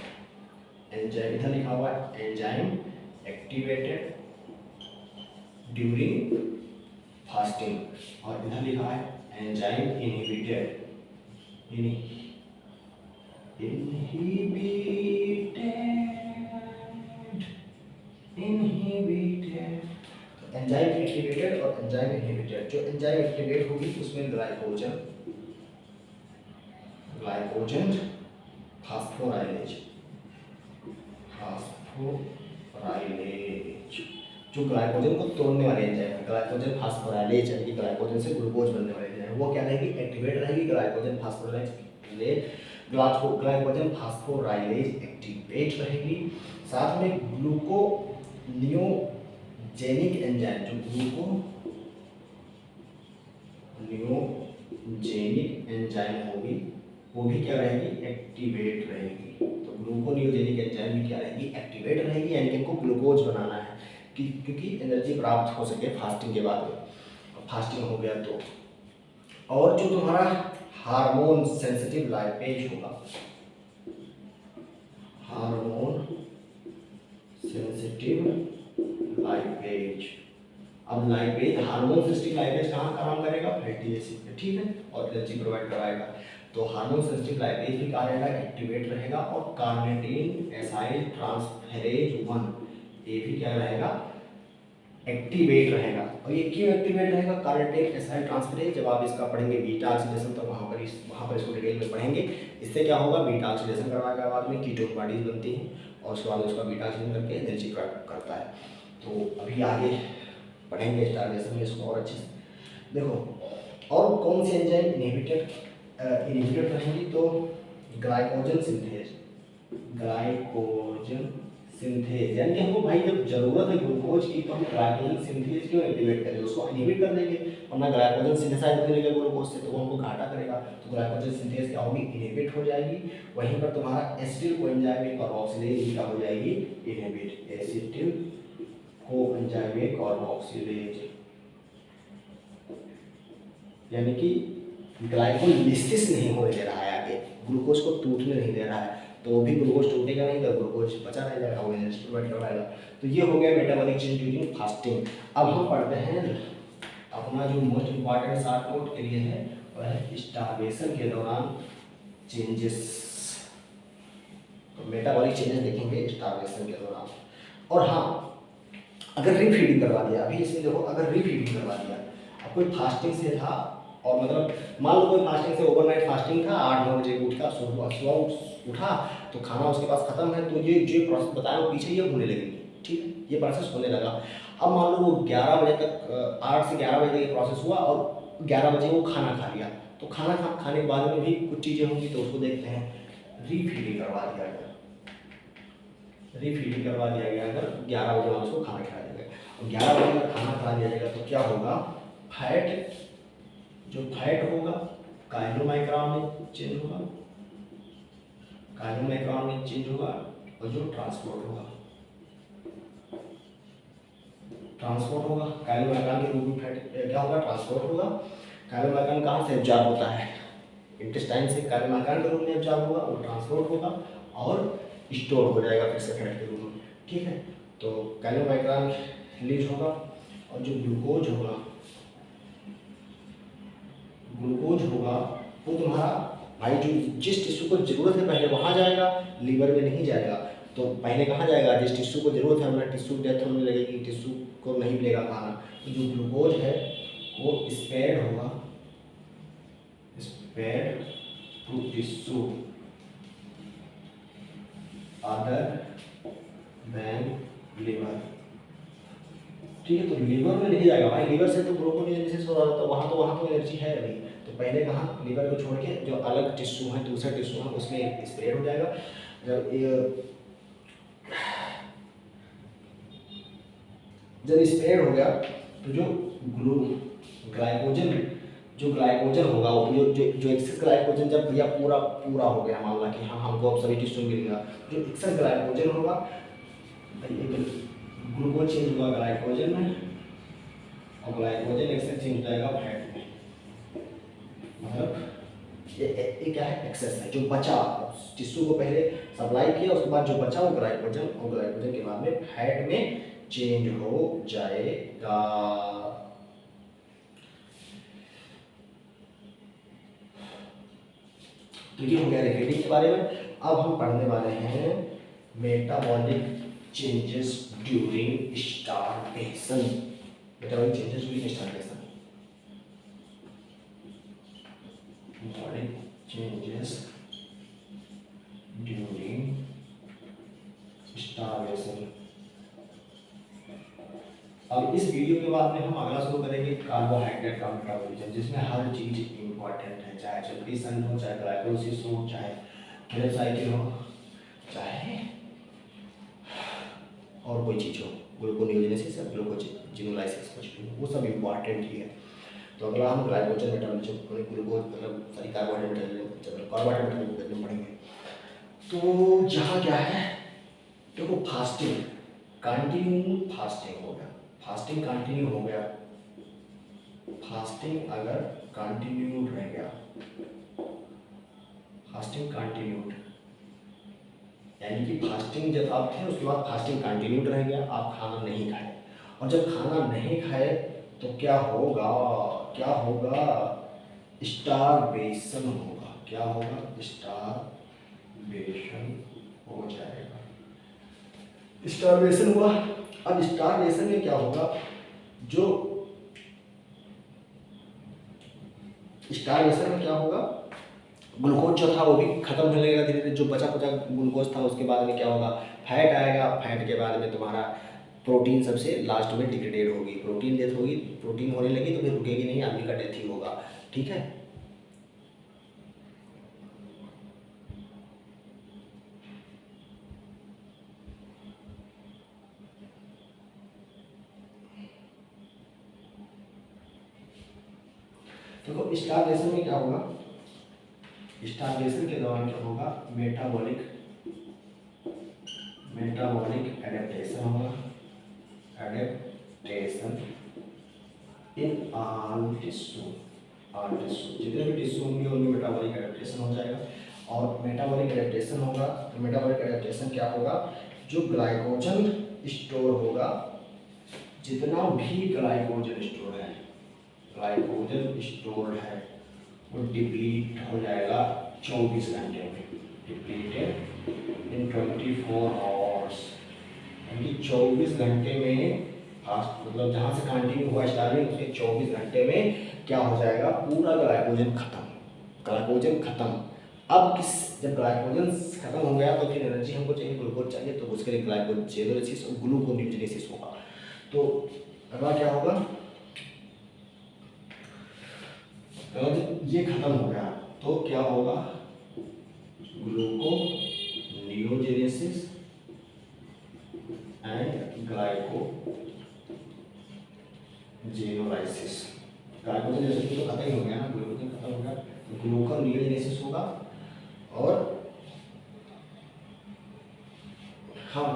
एंजाइम इधर लिखा हुआ है, एंजाइम एक्टिवेटेड ड्यूरिंग फास्टिंग, और इधर लिखा है एंजाइम इनहिबिटेड एंजाइम एक्टिवेटेड और एंजाइम इनहिबिटेड। जो एंजाइम एक्टिवेट होगी उसमें ग्लाइकोजन फास्फोराइलेज, जो ग्लाइकोजन को तोड़ने वाले एंजाइम है, ग्लाइकोजन फास्फोराइलेज, यानी कि ग्लाइकोजन से ग्लूकोज बनने वाले एंजाइम, वो क्या रहेगी, एक्टिवेट रहेगी। ग्लाइकोजन फास्फोराइलेज एक्टिवेट रहेगी। साथ में ग्लूकोनियोजेनिक एंजाइम, जो ग्लूकोनियोजेनिक एंजाइम होगी वो भी क्या रहेगी, एक्टिवेट रहेगी। तो ग्लूकोनियोजेनिक एंजाइम भी क्या रहेगी, एक्टिवेट रहेगी, यानी कि इनको ग्लूकोज बनाना है क्योंकि एनर्जी प्राप्त हो सके फास्टिंग के बाद में। फास्टिंग हो गया तो, और जो तुम्हारा हार्मोन सेंसिटिव लाइपेज होगा, हार्मोन सेंसिटिव लाइपेज, अब लाइपेज, हार्मोन सिस्टिक लाइपेज कहाँ काम करेगा, फैटी एसिड पे, ठीक है, और एनर्जी प्रोवाइड कराएगा। तो हार्मोन सिस्टिक लाइपेज भी कहा रहेगा, एक्टिवेट रहेगा, और कार्निटीन एसाइल ट्रांसफेरेज 1 ये भी क्या रहेगा, एक्टिवेट रहेगा। और ये क्यों एक्टिवेट रहेगा, कार्निटीन एसाइल ट्रांसफेरेज, जब आप इसका पढ़ेंगे बीटा ऑक्सीडेशन तो वहाँ पर इसको डिटेल में पढ़ेंगे। इससे क्या होगा, बीटा ऑक्सीडेशन करवाने के बाद में कीटोन बॉडीज बनती हैं, और उसके बाद उसका बीटा ऑक्सीडेशन करके एनर्जी करता है। तो अभी आगे पढ़ेंगे स्टार्वेशन में इसको और अच्छे से। देखो और कौन सी एंजाइम इनहिबिटेड रहेंगी, तो ग्लाइकोजन सिंथेज, यानी कि हमको भाई जब जरूरत है ग्लूकोज की तो हम ग्लाइकोजन सिंथेज क्यों एक्टिवेट करेंगे, उसको इनहिबिट कर देंगे, वरना ग्लाइकोजन सिंथेसाइज होने लगेगा ग्लूकोज से तो वो हमको घाटा करेगा। तो ग्लाइकोजन सिंथेज क्या होगी, इनहिबिट हो जाएगी। वहीं पर तुम्हारा एसिटिल कोएंजाइम कार्बोक्सिलेज क्या हो जाएगी, इनहिबिट, एसिटिल कोएंजाइम कार्बोक्सिलेज, यानी कि ग्लाइकोलिसिस नहीं होने दे रहा है, आगे ग्लूकोज को टूटने नहीं दे रहा है, तो भी ग्लूकोज टूटेगा नहीं तो ग्लूकोज बचा रह जाएगा, वो एनर्जी प्रोवाइड करवाएगा। तो ये हो गया मेटाबॉलिक चेंज ड्यूरिंग फास्टिंग। अब हम पढ़ते हैं अपना जो मोस्ट इम्पॉर्टेंट शॉर्ट नोट के लिए है, वह है स्टार्वेशन के दौरान चेंजेस। तो मेटाबॉलिक चेंजेस देखेंगे स्टार्वेशन के दौरान। और हाँ, अगर रीफीडिंग करवा दिया, अभी इसमें देखो, अगर रीफीडिंग करवा दिया, अब कोई फास्टिंग से था, और मतलब मान लो कोई फास्टिंग से ओवरनाइट फास्टिंग था, 8-9 बजे उठा, सुबह उठा तो खाना उसके पास खत्म है, तो ये जो प्रोसेस बताया वो पीछे ये होने लगेगी, ठीक है, ये प्रोसेस होने लगा। अब मान लो वो 11 बजे तक, 8 से 11 बजे तक ये प्रोसेस हुआ, और 11 बजे वो खाना खा लिया, तो खाना खाने के बाद में भी कुछ चीज़ें होंगी, तो उसको देखते हैं। रीफीडिंग करवा दिया गया, रीफीडिंग करवा दिया गया, अगर 11 बजे उसको खाना खिला दिया गया, और 11 बजे तक खाना खिला दिया जाएगा, तो क्या होगा, फैट, जो फैट होगा काइलोमाइक्रोन में चेंज होगा, काइलोमाइक्रोन में चेंज होगा, और जो ट्रांसपोर्ट होगा काइलोमाइक्रोन के रूप में फैट क्या होगा, ट्रांसपोर्ट होगा। काइलोमाइक्रोन कहाँ से एब्जॉर्ब होता है, इंटेस्टाइन से, काइलोमाइक्रोन के रूप में एब्जॉर्ब होगा, वो ट्रांसपोर्ट होगा और स्टोर हो जाएगा फिर से फैट के रूप में, ठीक है। तो काइलोमाइक्रोन रिलीज होगा, और जो ग्लूकोज होगा वो तुम्हारा भाई जो जिस टिश्यू को जरूरत है पहले वहाँ जाएगा, लीवर में नहीं जाएगा। तो पहले कहाँ जाएगा, जिस टिश्यू को जरूरत है, हमारा टिश्यू डेथ होने लगेगी, टिश्यू को नहीं मिलेगा खाना, तो जो ग्लूकोज है वो स्पेयर्ड होगा, spared to tissue other than liver, ठीक है। तो लीवर में नहीं जाएगा भाई, लीवर से तो ग्लूकोनेसिस हो रहा था, वहाँ तो एनर्जी है नहीं, तो पहले कहाँ, लीवर को छोड़ के जो अलग टिश्यू है, दूसरा टिश्यू है, उसमें स्प्रेड हो जाएगा। जब स्प्रेड हो गया तो जो ग्लाइकोजन होगा, जो एक्सेस ग्लाइकोजन जब भैया पूरा हो गया, मान ला कि हाँ हमको अब सभी टिश्यू मिल गया, जो एक्सेस ग्लाइकोजन होगा, ग्लूकोज चेंज हुआ ग्लाइकोजन में, और ग्लाइकोजन एक्सेस चेंज हो जाएगा फैट में, मतलब ये क्या है, एक्सेस है, जो बचा टिश्यू को पहले सप्लाई किया, उसके बाद जो बचा वो ग्लाइकोजन, और ग्लाइकोजन के बाद में फैट में चेंज हो जाएगा। तो ये हो गया रीफीडिंग के बारे में। अब हम पढ़ने वाले हैं metabolic changes during starvation, metabolic changes during starvation, metabolic changes during starvation. अब इस वीडियो के बाद में हम अगला शुरू करेंगे कार्बोहाइड्रेट का मेटाबॉलिज्म, जिसमें हर चीज इंपॉर्टेंट है, चाहे ट्रिप्सिन हो, चाहे ग्लाइकोलिसिस हो, चाहे क्रेब साइकिल हो, चाहे और कोई चीज़ हो, ग्लूकोनियोजेनेसिस या ग्लूकोजिनोलाइसिस, कुछ भी वो सब इम्पॉर्टेंट ही है। तो अगला हम ग्लाइकोजन मेटाबॉलिज्म, ग्लूकोज मतलब सॉरी कार्बोहाइड्रेट मेटाबॉलिज्म पढ़ेंगे। तो यहाँ क्या है, देखो फास्टिंग कंटिन्यू, फास्टिंग हो गया, फास्टिंग कंटिन्यू हो गया, फास्टिंग अगर कंटिन्यूड रह गया, फास्टिंग कंटिन्यूड यानी कि फास्टिंग जब आप थे उसके बाद फास्टिंग कंटिन्यूड रह गया, आप खाना नहीं खाए, और जब खाना नहीं खाए तो क्या होगा, क्या होगा, स्टारवेशन होगा। क्या होगा, स्टारवेशन हो जाएगा। स्टारवेशन हुआ। अब स्टारवेशन में क्या होगा, जो स्टारवेशन में क्या होगा, ग्लूकोज जो था वो भी खत्म होने लगेगा धीरे धीरे, जो बचा कुचा ग्लूकोज था। उसके बाद में क्या होगा, फैट आएगा। फैट के बाद में तुम्हारा प्रोटीन सबसे लास्ट में डिग्रेडेड होगी, प्रोटीन डेथ होगी। प्रोटीन होने लगी तो फिर रुकेगी नहीं, आदमी का डेथ ही होगा। ठीक है। देखो स्टारवेशन में क्या होगा, स्टारवेशन के दौरान क्या होगा, मेटाबॉलिक एडेप्टेशन होगा। एडेप्टेशन इन ऑल टिश्यू, जितने भी टिश्यू होंगे उनमें मेटाबॉलिक एडेप्टेशन हो जाएगा। और मेटाबॉलिक एडेप्टेशन होगा तो मेटाबॉलिक एडेप्टेशन क्या होगा, जो ग्लाइकोजन स्टोर होगा, जितना भी ग्लाइकोजन स्टोर है, ग्लाइकोजन स्टोर है, वो डिप्लीट हो जाएगा 24 घंटे में। डिप्लीटेड इन 24 आवर्स, यानी 24 घंटे में फास्ट, मतलब जहाँ से कंटिन्यू हुआ स्टार्विंग उसके 24 घंटे में क्या हो जाएगा, पूरा ग्लाइकोजन खत्म। ग्लाइकोजन खत्म। अब किस, जब ग्लाइकोजन खत्म हो गया तो फिर एनर्जी हमको चाहिए, ग्लूकोज चाहिए, तो उसके लिए ग्लाइकोजेनोलिसिस और ग्लूकोनियोजेनेसिस होगा। तो अगला क्या होगा, ये खत्म हो गया तो क्या होगा, ग्लूकोनियोजेनेसिस एंड ग्लाइकोजेनोलाइसिस। ग्लाइकोजेनोलाइसिस तो खत्म ही हो गया ना, ग्लूकोजन खत्म हो गया, ग्लूकोनियोजेनेसिस होगा। और हाँ,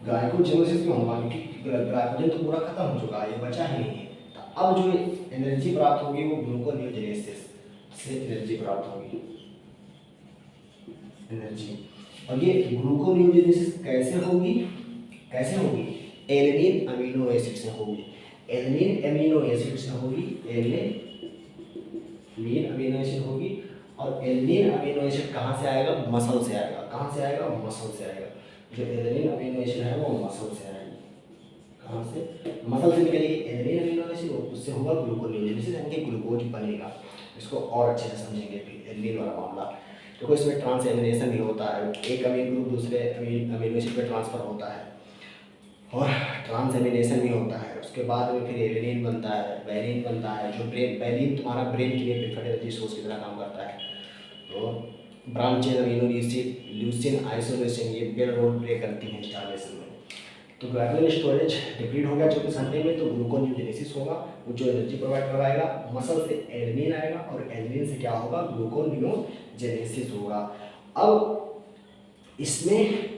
ग्लाइकोजेनोलाइसिस में होगा क्योंकि ग्लाइकोजन तो पूरा खत्म हो चुका है, ये बचा ही नहीं है। तो अब जो एनर्जी प्राप्त होगी वो ग्लूकोनियोजेनेसिस से एनर्जी प्राप्त होगी, एनर्जी। और ये ग्लूकोनियोजेनेसिस कैसे होगी, कैसे होगी, एलेनिन अमीनो एसिड से होगी। एलेनिन अमीनो एसिड से होगी, एलेनिन अमीनो एसिड होगी। और एलेनिन अमीनो एसिड कहाँ से आएगा, मसल से आएगा। कहाँ से आएगा, मसल से आएगा। जो एलेनिन अमीनो एसिड है वो मसल से आएगी। कहाँ से, मसल से निकलेगी एलेनिन अमीनो एसिड, उससे होगा ग्लूकोनियोजेनेसिस, यानी कि ग्लूकोज बनेगा। इसको और अच्छे से समझेंगे फिर एलेनिन वाला मामला। देखो इसमें ट्रांसएमिनेशन भी होता है, एक अमीन ग्रुप दूसरे अमीनो एसिड पे ट्रांसफर होता है और ट्रांसएमिनेशन भी होता है। उसके बाद में फिर एलेनिन बनता है, वैलिन बनता है। जो वैलिन तुम्हारा ब्रेन के लिए प्रेफर्ड एनर्जी सोर्स की तरह काम करता है। तो branch amino acid, leucine, isolation, ये बेल रोल प्ले करती हैं स्टारवेशन में। तो ग्लाइकोजन स्टोरेज डिप्लीट हो गया 24 घंटे में, तो ग्लूकोनियोजेनेसिस होगा, वो जो एनर्जी प्रोवाइड करवाएगा। मसल से एलेनिन आएगा और एलेनिन से क्या होगा, ग्लूकोनियोजेनेसिस होगा। अब इसमें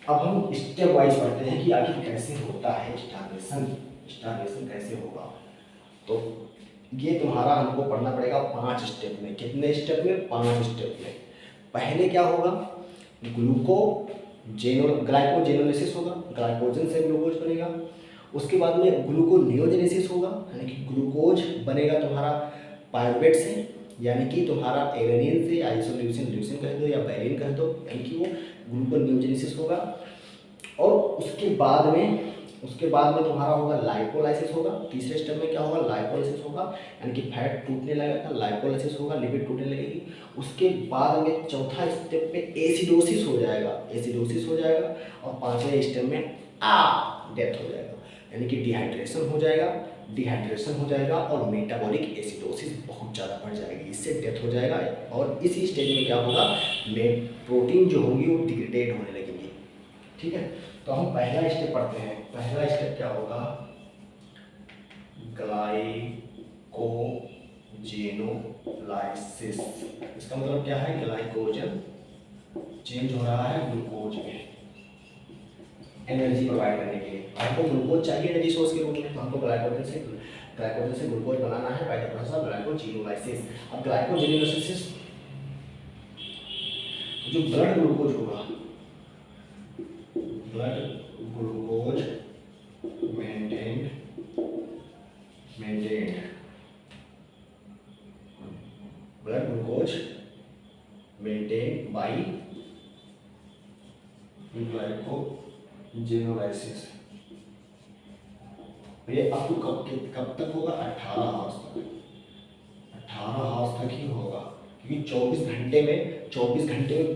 अब हम स्टेप वाइज पढ़ते हैं कि आखिर कैसे होता है स्टारवेशन, स्टारवेशन कैसे होगा। तो ये तुम्हारा हमको पढ़ना पड़ेगा 5 स्टेप में। कितने स्टेप में, 5 स्टेप में। पहले क्या होगा, ग्लाइकोजेनोलिसिस होगा, ग्लाइकोजन से ग्लूकोज बनेगा। उसके बाद में ग्लूकोनियोजेनेसिस होगा, यानी कि ग्लूकोज बनेगा तुम्हारा पायरुवेट से, यानी कि तुम्हारा एलेनिन से, आइसोल्यूसिन, ल्यूसिन कह दो या वैलिन कह दो, यानी कि वो ग्लूकोनियोजेनेसिस होगा। और उसके बाद में तुम्हारा होगा लाइपोलाइसिस होगा। तीसरे स्टेप में क्या होगा, लाइपोलाइसिस होगा, यानी कि फैट टूटने लगेगा, लाइपोलाइसिस होगा, लिपिड टूटने लगेगी। उसके बाद में चौथा स्टेप पे एसिडोसिस हो जाएगा, एसिडोसिस हो जाएगा। और 5वें स्टेप में डेथ हो जाएगा, यानी कि डिहाइड्रेशन हो जाएगा, डिहाइड्रेशन हो जाएगा और मेटाबॉलिक एसिडोसिस बहुत ज़्यादा बढ़ जाएगी, इससे डेथ हो जाएगा। और इसी स्टेज में क्या होगा, प्रोटीन जो होंगी वो डिग्रेडेड होने लगेंगी। ठीक है, तो हम पहला स्टेप पढ़ते हैं। पहला स्टेप क्या होगा, ग्लाइकोजेनोलाइसिस। इसका मतलब क्या है, ग्लाइकोजन चेंज हो रहा है ग्लूकोज में एनर्जी प्रोवाइड करने के लिए। हमको ग्लूकोज चाहिए एनर्जी सोर्स के रूप में, तो हमको ग्लाइकोजन से ग्लूकोज बनाना है by the process of glycogenolysis. अब ग्लाइकोजेनोलाइसिस जो ब्लड ग्लूकोज होगा, blood glucose maintain maintained, blood glucose maintain by glycogenolysis. ये आपको कब तक होगा? 18 आवर्स तक, 18 आवर्स तक ही होगा, क्योंकि 24 घंटे में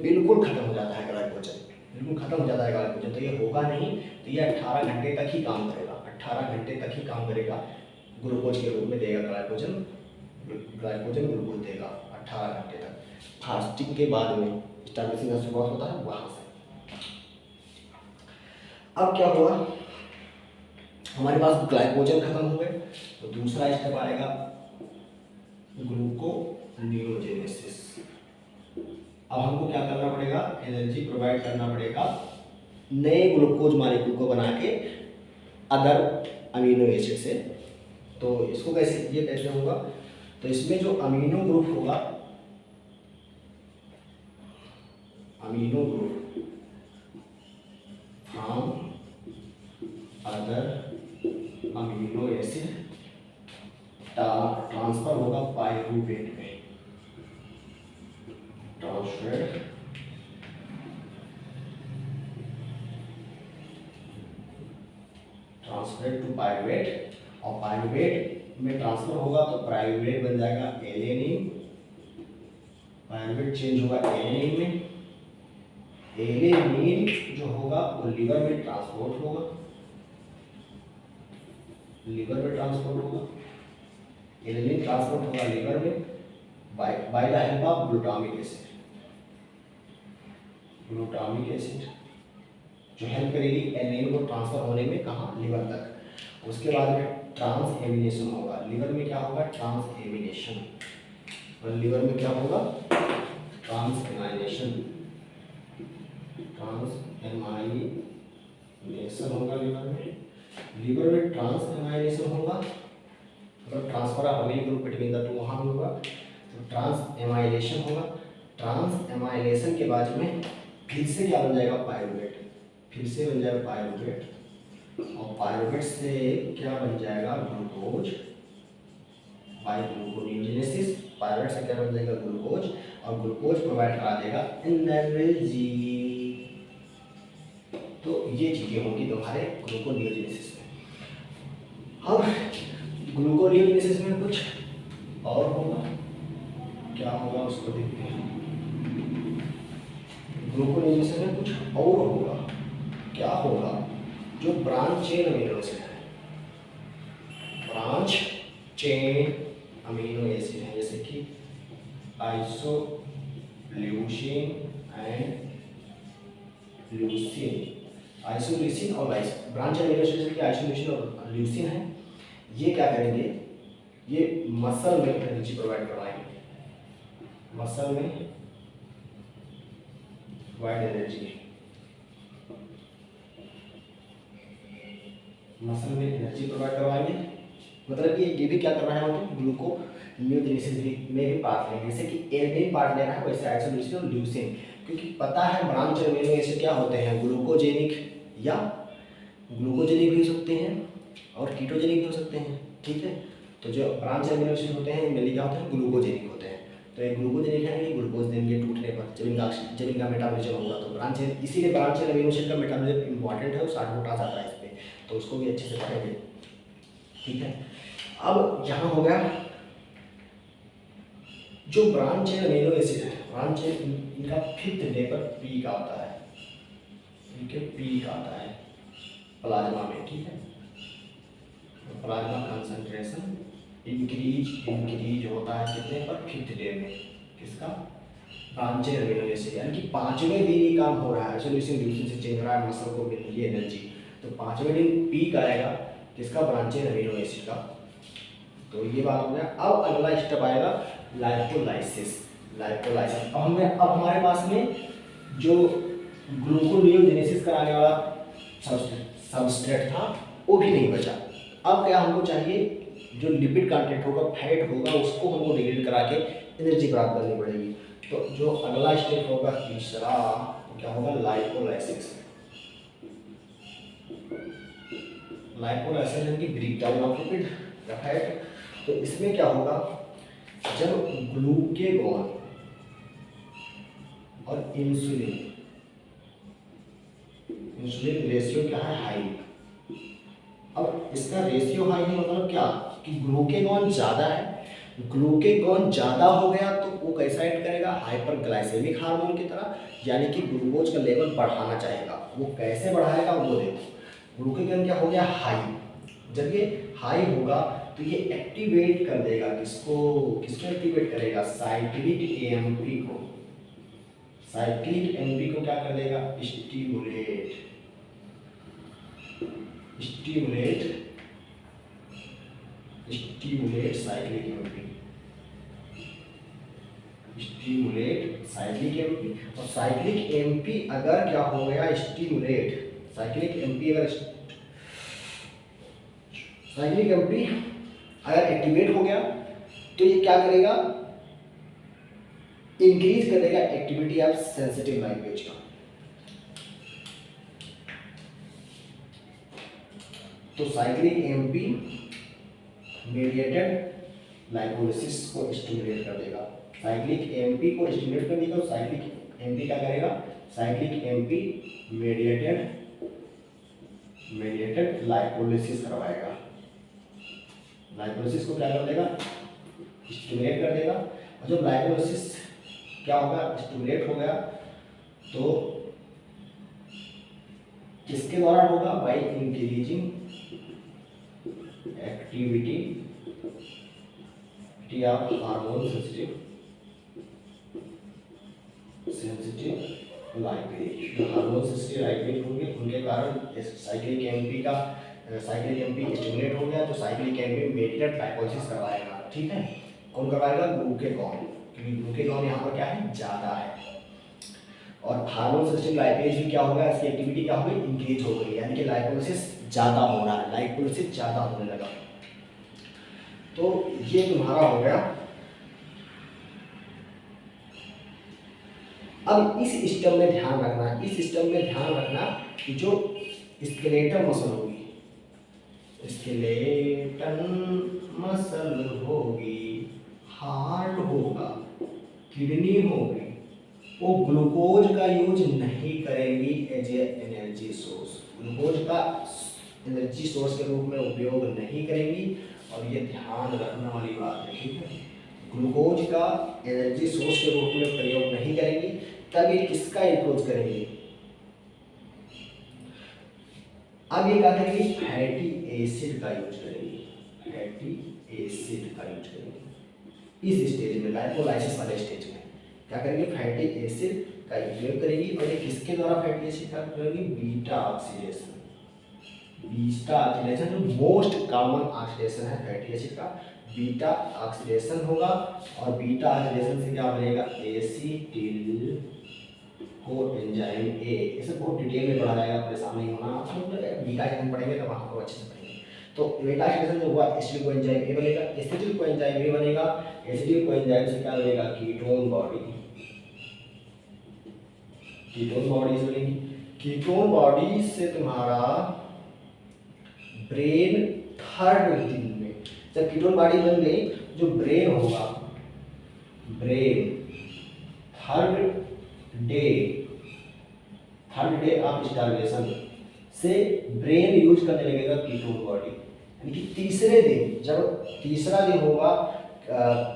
बिल्कुल खत्म हो जाता है ग्लाइकोजन, बिल्कुल खत्म हो जाता है ग्लाइकोजन। तो ये होगा नहीं, तो ये 18 घंटे तक ही काम करेगा, 18 घंटे तक ही काम करेगा, ग्लूकोज के रूप में देगा ग्लाइकोजन ग्लूकोज देगा 18 घंटे तक। फास्टिंग के बाद में स्टार्वेशन का शुरुआत होता है वहाँ से। अब क्या हुआ, हमारे पास ग्लाइकोजन खत्म हो गए, तो दूसरा स्टेप आएगा ग्लूकोनियोजेनेसिस। अब हमको क्या करना पड़ेगा? एनर्जी प्रोवाइड करना पड़ेगा नए ग्लूकोज मॉलिक्यूल को बना के अदर अमीनो एसिड से। तो इसको कैसे होगा? तो इसमें जो अमीनो ग्रुप होगा, amino group from other amino acid transfer होगा पाइरूवेट में, ट्रांसफर टू पाइरूवेट, और पाइरूवेट में ट्रांसफर होगा तो पाइरूवेट बन जाएगा एलेनिन, पाइरूवेट चेंज होगा एलेनिन में, एलेनिन जो होगा वो लिवर में ट्रांसपोर्ट होगा, लिवर में ट्रांसपोर्ट होगा, एलेनिन ट्रांसपोर्ट होगा लिवर में by the help of glutamic acid, glutamic acid जो हेल्प करेगी एलेनिन को ट्रांसफर होने में, कहाँ? लिवर तक। उसके बाद में ट्रांस एमिनेशन होगा, लिवर में क्या होगा? ट्रांस एमिनेशन, और लिवर में क्या होगा? ट्रांस एमाइलेशन, ट्रांस एमाइलेशन होगा लिवर में। लिवर में ट्रांस एमाइलेशन होगा, मतलब transfer of amino group between the two वहाँ भी होगा, तो ट्रांस एमाइलेशन होगा। ट्रांस एमाइलेशन के बाद में फिर से क्या बन जाएगा? पाइरूवेट, फिर से बन जाएगा पाइरूवेट, और पाइरूवेट से क्या बन जाएगा? Glucose bye gluconeogenesis. पाइरूवेट से क्या बन जाएगा? ग्लूकोज, और ग्लूकोज प्रोवाइड करा देगा एनर्जी। तो ये चीजें होंगी तुम्हारे ग्लूकोनियोजेनेसिस में। अब ग्लूकोनियोजेनेसिस में कुछ और होगा, क्या होगा उसको देखते हैं। ग्लूकोनियोजेनेसिस में कुछ और होगा, क्या होगा? जो ब्रांच चेन अमीनो एसिड है, ब्रांच चेन अमीनो एसिड है, जैसे कि आइसोल्यूसिन एंड ल्यूसिन, आइसोल्यूसिन और ब्रांच अमीनो एसिड की आइसोल्यूसिन और ल्यूसिन है। ये क्या करेंगे? ये मसल में एनर्जी प्रोवाइड करवाएंगे, मसल में प्रोवाइड एनर्जी, मसल में एनर्जी प्रोवाइड करवाएंगे। मतलब कि ये भी क्या कर रहा है? मतलब ग्लूकोनियोजेनेसिस में भी पार्ट लेंगे, जैसे कि एलेनिन पार्ट ले रहा है, वैसे आइसोल्यूसिन और ल्यूसिन, क्योंकि पता है ब्रांच अमीनो एसिड क्या होते हैं? ग्लूकोजेनिक या ग्लूकोजेनिक भी हो सकते हैं और कीटोजेनिक भी हो सकते हैं, ठीक है। तो जो ब्रांच अमीनो एसिड होते हैं मेनली क्या होते हैं? ग्लूकोजेनिक होते हैं। तो ये ग्लूकोजेनिक है, ये ग्लूकोज देंगे टूटने पर, जब इनका मेटाबॉलिज्म होगा तो ब्रांच, इसीलिए ब्रांच अमीनो एसिड का मेटाबॉलिज्म इंपॉर्टेंट है, और 60 मोटा जाता है इस पर, तो उसको भी अच्छे से पढ़ेंगे, ठीक है। अब यहाँ हो गया जो ब्रांच अमीनो एसिड है, ब्रांच इनका 5th डे पर पीक आता है, इनके पीक आता है प्लाज्मा में, ठीक है। प्लाज्मा कंसंट्रेशन इंक्रीज होता है कितने पर? 5th डे में, किसका? ब्रांच अमीनो एसिड, यानी कि 5वें दिन ये काम हो रहा है, आइसोल्यूसिन ल्यूसिन से चेंज हो रहा है, मसल को मिल रही है एनर्जी, तो 5वें दिन पीक आएगा किसका? ब्रांच अमीनो एसिड का। तो ये बात हो गया। अब अगला स्टेप आएगा लाइपोलाइसिस। अब हमारे पास में जो ग्लूकोनियोजेनेसिस कराने वाला सबस्ट्रेट था वो भी नहीं बचा। अब क्या हमको चाहिए? जो लिपिड कंटेंट होगा, फैट होगा, उसको हमको डिग्रेड करा के एनर्जी प्राप्त करनी पड़ेगी। तो जो अगला स्टेप होगा तीसरा, क्या होगा? लाइपोलाइसिस। लाइपोलाइसिस यानी कि ब्रेक डाउन ऑफ लिपिड या फैट। तो इसमें क्या होगा, जब ग्लूकेगॉन और इंसुलिन, इंसुलिन रेशियो क्या है, हाई। अब इसका रेशियो हाई है मतलब क्या कि ग्लूकेगॉन ज़्यादा है, ग्लूकेगॉन ज़्यादा हो गया तो वो कैसा एक्ट करेगा, हाइपरग्लाइसेमिक हार्मोन की तरह, यानी कि ग्लूकोज का लेवल बढ़ाना चाहेगा। वो कैसे बढ़ाएगा वो देखो, ग्लूकेगॉन क्या हो गया, हाई। जब ये हाई होगा तो ये एक्टिवेट कर देगा किसको, किसको एक्टिवेट करेगा, साइक्लिक एएमपी को। साइक्लिक एएमपी को क्या कर देगा, stimulate, stimulate, stimulate cyclic AMP, stimulate cyclic AMP. और साइक्लिक एएमपी अगर क्या हो गया, स्टिमुलेट, साइक्लिक एएमपी अगर, साइक्लिक एएमपी अगर एक्टिवेट हो गया तो ये क्या करेगा, इंक्रीज कर देगा एक्टिविटी ऑफ सेंसिटिव लाइपेज का। तो साइक्लिक एएमपी मीडिएटेड लाइपोलिसिस को स्टिमुलेट कर देगा, साइक्लिक एएमपी को स्टिमुलेट कर देगा। तो साइक्लिक एएमपी क्या करेगा, साइक्लिक एएमपी मीडिएटेड लाइपोलिसिस करवाएगा, लाइपोलिसिस को क्या कर देगा, स्टिमुलेट कर देगा। और जब लाइपोलिसिस क्या होगा, स्टिमुलेट हो गया तो किसके द्वारा होगा, by increasing activity of hormone sensitive lipase. जो हार्मोन सेंसिटिव लाइपेज होंगे उनके कारण साइक्लिक एएमपी का, साइक्लिक एएमपी स्टिमुलेट हो गया तो साइक्लिक एएमपी मीडिएटेड लाइपोलिसिस करवाएगा। ठीक है, कौन करवाएगा, ग्लूकेगॉन, क्योंकि ग्लूकेगॉन यहाँ पर क्या है, ज़्यादा है। और हार्मोन सेंसिटिव लाइपेज भी क्या होगा, इसकी एक्टिविटी क्या हो गई, इंक्रीज हो गई, यानी कि लाइपोलिसिस ज़्यादा हो रहा है, लाइपोलिसिस ज़्यादा होने लगा। तो ये तुम्हारा हो गया। अब इस सिस्टम में ध्यान रखना, इस सिस्टम में ध्यान रखना कि जो स्केलेटल मसल होगी, स्केलेटल मसल होगी, हार्ट होगा, किडनी होगी, वो ग्लूकोज का यूज नहीं करेंगी as a energy source, glucose का एनर्जी सोर्स के रूप में उपयोग नहीं करेंगी। और ये ध्यान रखने वाली बात है, ठीक है, ग्लूकोज का एनर्जी सोर्स के रूप में प्रयोग नहीं करेंगी। तब ये किसका यूज करेंगे, अब ये क्या करेंगे, फैटी एसिड का यूज करेंगे, फैटी एसिड का यूज करेंगे। इस स्टेज में, लाइपोलाइसिस वाले स्टेज में क्या करेंगे, फैटी एसिड का उपयोग करेंगी। और ये किसके द्वारा फैटी एसिड का करेंगे, बीटा ऑक्सीडेशन, बीटा ऑक्सीडेशन जो मोस्ट कॉमन ऑक्सीडेशन है फैटी एसिड का, बीटा ऑक्सीडेशन होगा। और बीटा ऑक्सीडेशन से क्या बनेगा, एसिटिल कोएंजाइम ए। इसे बहुत डिटेल में पढ़ा जाएगा, अपने सामने ही होना, आप बीटा ऑक्सीडेशन पढ़ेंगे तो वहाँ पर अच्छे से पढ़ेंगे। तो बीटा ऑक्सीडेशन जो हुआ, एसिटिल कोएंजाइम ए बनेगा, एसिटिल कोएंजाइम ए बनेगा, एसिटिल कोएंजाइम से क्या बनेगा, कीटोन बॉडी, कीटोन बॉडीज बनेगी। कीटोन बॉडी से तुम्हारा ब्रेन थर्ड दिन में, जब कीटोन बॉडी बन गई, जो ब्रेन होगा, brain third day of starvation से ब्रेन यूज करने लगेगा कीटोन बॉडी, यानी कि तीसरे दिन, जब तीसरा दिन होगा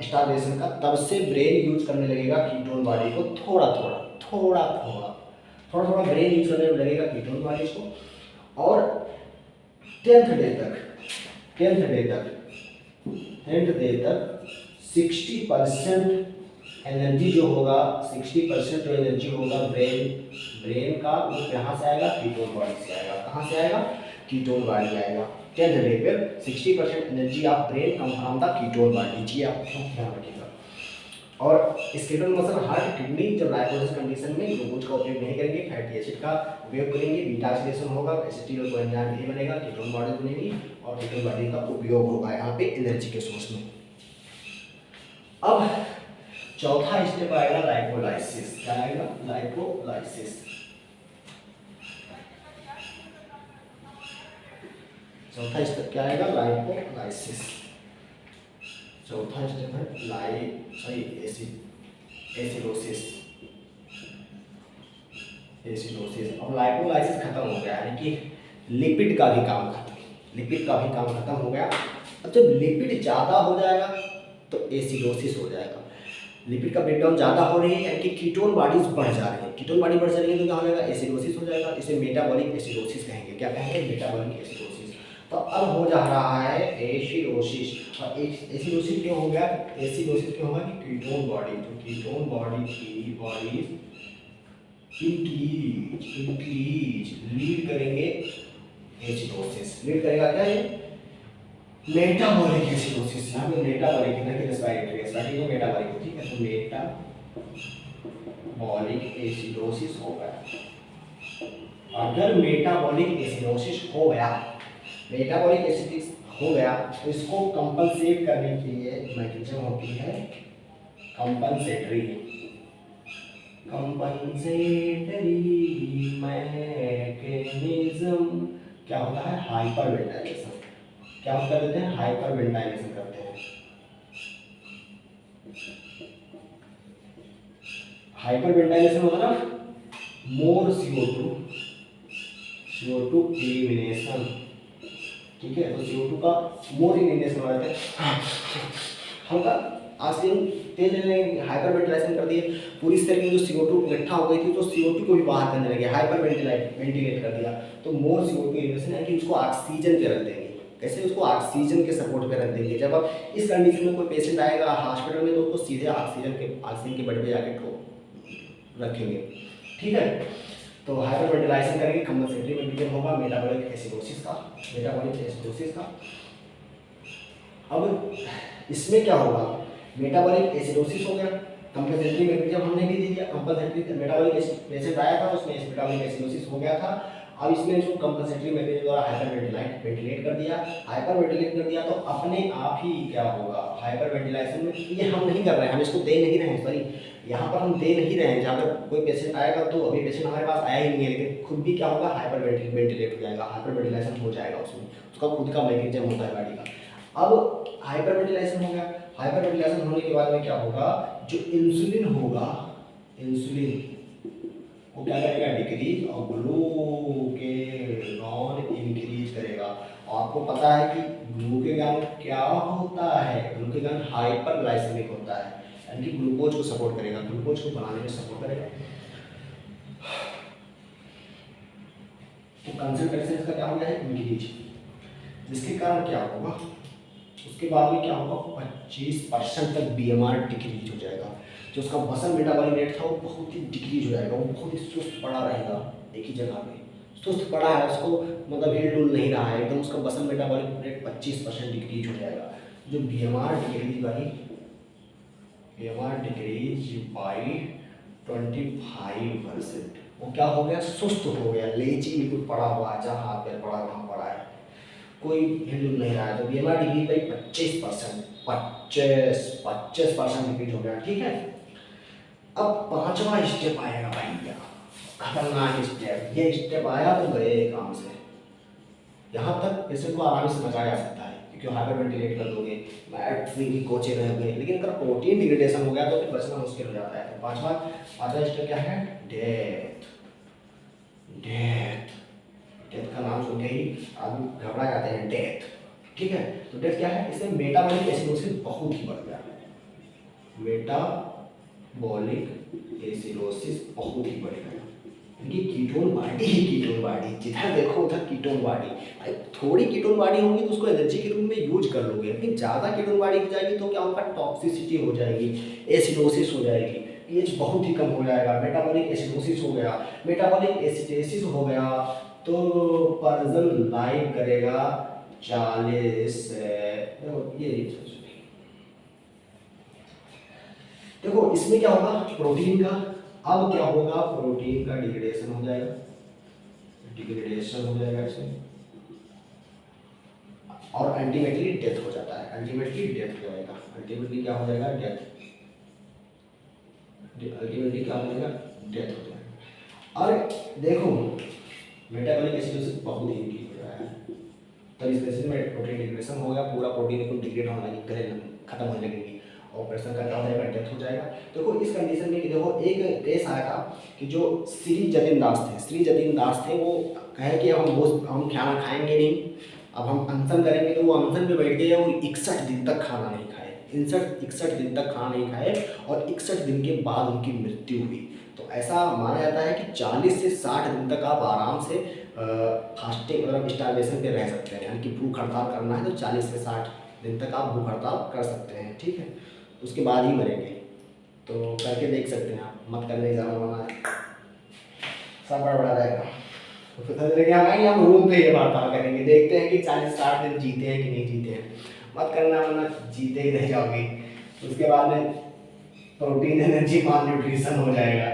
स्टार्वेशन का, तब से ब्रेन यूज करने लगेगा कीटोन बॉडी को, थोड़ा थोड़ा ब्रेन यूज करने लगेगा कीटोन बॉडी को। और टेंथ डे तक 60% एनर्जी जो होगा, 60% जो एनर्जी होगा ब्रेन का, वो कहाँ से आएगा, कीटोन बॉडी से आएगा। कहाँ से आएगा, कीटोन बॉडी आएगा। 10th डे पर 60% energy of brain come from the ketone body. जी आप ध्यान रखिएगा। और स्केलेटल मसल, हार्ट, किडनी जब लाइपोलाइसिस कंडीशन में ग्लूकोज का उपयोग नहीं करेंगे, फैटी एसिड का उपयोग करेंगे, बीटा ऑक्सीडेशन होगा, एसिटिल कोएंजाइम ए बनेगा, कीटोन बॉडी बनेगी और कीटोन बॉडी का उपयोग होगा यहाँ पे एनर्जी के सोर्स में। अब चौथा स्टेप आएगा लाइपोलाइसिस। क्या आएगा, लाइपोलाइसिस। चौथा स्टेप क्या आएगा, लाइपोलाइसिस। चौथा स्टेप है एसिडोसिस। अब लाइपोलाइसिस खत्म हो गया, यानी कि लिपिड का भी काम खत्म हो गया। अब जब लिपिड ज़्यादा हो जाएगा तो एसिडोसिस हो जाएगा। लिपिड का ब्रेकडाउन ज़्यादा हो रही है, यानी कि कीटोन बॉडीज बढ़ जा रही है। कीटोन बॉडी बढ़ जा रही है तो क्या हो जाएगा, एसिडोसिस हो जाएगा। इसे मेटाबॉलिक एसिडोसिस कहेंगे। क्या कहेंगे, मेटाबॉलिक एसिडोसिस। तो अब हो जा रहा है एसिडोसिस। और एसिडोसिस क्यों हो गया, एसिडोसिस क्यों होगा कि कीटोन बॉडी की बॉडीज इंक्रीज लीड करेंगे एसिडोसिस। लीड करेगा क्या है, मेटाबॉलिक एसिडोसिस। यहाँ पे मेटाबॉलिक है ना कि रेस्पिरेटरी तो मेटाबॉलिक है, ठीक है। तो मेटाबॉलिक एसिडोसिस हो गया। अगर मेटाबॉलिक एसिडोसिस हो गया तो इसको कंपनसेट करने के लिए मैकेनिज्म होती है कंपनसेटरी मैकेनिज्म। क्या होता है, हाइपरवेंटिलेशन। क्या हम कर देते हैं, हाइपरवेंटिलेशन करते हैं। हाइपरवेंटिलेशन मतलब मोर CO2 एलिमिनेशन, ठीक है। तो CO2 का मोर एलिमिनेशन हो जाता है। हल्का ऑक्सीजन तेज लेने, हाइपरवेंटिलेशन कर दिए, पूरी इस तरीके जो CO2 इकट्ठा हो गई थी तो CO2 को भी बाहर करने लगे, हाइपरवेंटिलेट कर दिया। तो मोर CO2 एलिमिनेशन है कि उसको ऑक्सीजन पे रख देंगे। कैसे, उसको ऑक्सीजन के सपोर्ट पे रख देंगे। जब अब इस कंडीशन में कोई पेशेंट आएगा हॉस्पिटल में तो उसको सीधे ऑक्सीजन के बेड पे जाके रखेंगे, ठीक है। तो हाइपरवेंटिलेशन करेंगे, कंपनसेटरी मेकेनिज्म होगा मेटाबॉलिक एसिडोसिस का। अब इसमें क्या होगा, मेटाबॉलिक एसिडोसिस हो गया, कंपनसेटरी मेकेनिज्म हमने भी दे दिया। कंपनसेटरी मेटाबॉलिक पेशेंट आया था, उसमें मेटाबॉलिक एसिडोसिस हो गया था। अब इसमें जो कंपनसेटरी मेकेनिज्म द्वारा हाइपरवेंटिलेट कर दिया तो अपने आप ही क्या होगा, हाइपरवेंटिलेशन में ये हम नहीं कर रहे हैं, हम इसको दे नहीं रहे हैं, सॉरी यहाँ पर हम दे नहीं रहे हैं। जहाँ पर कोई पेशेंट आएगा तो अभी पेशेंट हमारे पास आया ही नहीं है, लेकिन खुद भी क्या होगा, हाइपरवेंटिलेट हो जाएगा, हाइपरवेंटिलेशन हो जाएगा। उसका खुद का मैकेनिज्म होता है बॉडी का। अब हाइपरवेंटिलेशन हो गया, हाइपरवेंटिलेशन होने के बाद में क्या होगा, जो इंसुलिन होगा, इंसुलिन वो क्या करेगा, डिक्रीज, और ग्लूकेगॉन इंक्रीज करेगा। और आपको पता है कि ग्लूकेगॉन क्या होता है, ग्लूकेगॉन हाइपरग्लाइसेमिक होता है, यानी कि ग्लूकोज को सपोर्ट करेगा, ग्लूकोज को बनाने में सपोर्ट करेगा। तो कंसंट्रेशन इसका क्या हो गया है, इंक्रीज, जिसके कारण क्या होगा, उसके बाद में क्या होगा, 25% तक BMR डिक्रीज हो जाएगा। जो उसका मसल मेटाबॉलिक रेट था वो बहुत ही डिक्रीज हो जाएगा, वो बहुत ही सुस्त पड़ा रहेगा एक ही जगह पे, सुस्त पड़ा है, उसको मतलब हिल डुल नहीं रहा है एकदम, उसका मसल मेटाबॉलिक रेट 25% डिक्रीज हो जाएगा। जो BMR डिक्रीज बाई 25%, वो क्या हो गया, सुस्त हो गया, लेजी बिल्कुल पड़ा हुआ है, जहाँ हाथ पैर पड़ा वहाँ पड़ा है, कोई हिल नहीं रहा है। तो BMR डिक्रीज बाई 25% डिक्रीज हो गया, ठीक है। अब पांचवा स्टेप आएगा भैया, खतरनाक स्टेप। ये स्टेप आया तो गए काम से। यहाँ तक पेशेंट को आराम से समझाया जा सकता है क्योंकि हाइपरवेंटिलेट कर दोगे, मैट फ्री की कोचे रहोगे, लेकिन अगर प्रोटीन डिग्रेडेशन हो गया तो फिर बचना मुश्किल हो जाता है। तो पांचवा स्टेप क्या है, डेथ। डेथ का नाम सुन के ही आदमी घबरा जाते हैं, डेथ, ठीक है। तो डेथ क्या है, इसमें मेटाबॉलिक एसिडोसिस बहुत ही बढ़ गया, मेटाबॉलिक एसिडोसिस बहुत ही बढ़ गया, क्योंकि कीटोन बॉडी, जिधर देखो उधर कीटोन बॉडी। भाई थोड़ी कीटोन बॉडी होगी तो उसको एनर्जी के रूप में यूज कर लोगे, लेकिन ज़्यादा कीटोन बॉडी हो जाएगी तो क्या होगा, टॉक्सिसिटी हो जाएगी, एसिडोसिस हो जाएगी, पीएच बहुत ही कम हो जाएगा, मेटाबॉलिक एसिडोसिस हो गया, मेटाबॉलिक एसिडेसिस हो गया तो पर्सन लाइव करेगा 40 ये। देखो इसमें क्या होगा, प्रोटीन का, अब क्या होगा, प्रोटीन का डिग्रेडेशन हो जाएगा, इसमें, और अल्टीमेटली डेथ हो जाता है, अल्टीमेटली क्या हो जाएगा, डेथ हो जाएगा। और देखो मेटाबॉलिक एसिडोसिस बहुत ही इंक्रीज हो रहा है, तो इस केसेस में प्रोटीन डिग्रेडेशन हो गया, पूरा प्रोटीन एकदम डिग्रेड होने लगी, गले खत्म होने लगेगी, ऑपरेशन का क्या हो जाएगा, डेथ हो जाएगा। देखो इस कंडीशन में देखो एक केस आया था कि जो श्री जतिन दास थे, श्री जतिन दास थे, वो कहे कि अब हम खाना खाएंगे नहीं, अब हम अनशन करेंगे। तो वो अनशन पे बैठ गए, वो 61 दिन तक खाना नहीं खाए, 61 दिन तक खाना नहीं खाए, और 61 दिन के बाद उनकी मृत्यु हुई। तो ऐसा माना जाता है कि 40 से 60 दिन तक आप आराम से फास्टिंग मतलब स्टारवेशन पे रह सकते हैं, यानी कि भूख हड़ताल करना है तो 40 से 60 दिन तक आप भूख हड़ताल कर सकते हैं, ठीक है, उसके बाद ही मरेंगे। तो करके देख सकते हैं आप, मत करने जाना, वरना सब बड़ा रहेगा। तो फिर सोच रहे कि हम रूम पे ये वार्ता करेंगे, देखते हैं कि 40-60 दिन जीते हैं कि नहीं जीते हैं। मत करना, वरना जीते ही रह जाओगे। उसके बाद में प्रोटीन एनर्जी माल न्यूट्रिशन हो जाएगा,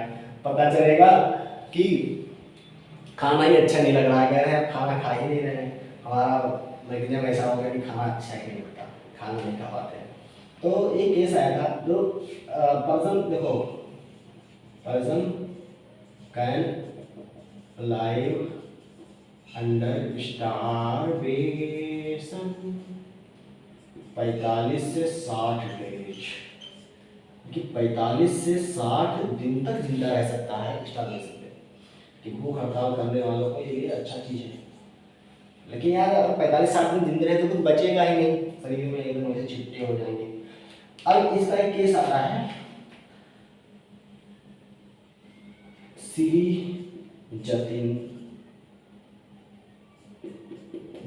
पता चलेगा कि खाना ही अच्छा नहीं लग रहा है, कह रहे हैं खाना खा ही नहीं रहे हैं, हमारा मैकेनिज्म ऐसा हो गया कि खाना अच्छा ही नहीं लगता, खाना नहीं खा पाते हैं। तो एक केस आया था जो पर्सन, देखो person can live under starvation 45 से 60 डेज, कि 45 से 60 दिन तक जिंदा रह सकता है स्टारवेशन पे, कि भूख हड़ताल करने वालों को ये अच्छा चीज़ है। लेकिन यार अगर 45-60 दिन जिंदे रहे तो कुछ बचेगा ही नहीं, शरीर में एकदम ऐसे छिट्टे हो जाएंगे। अब इसका एक केस आता है श्री जतिन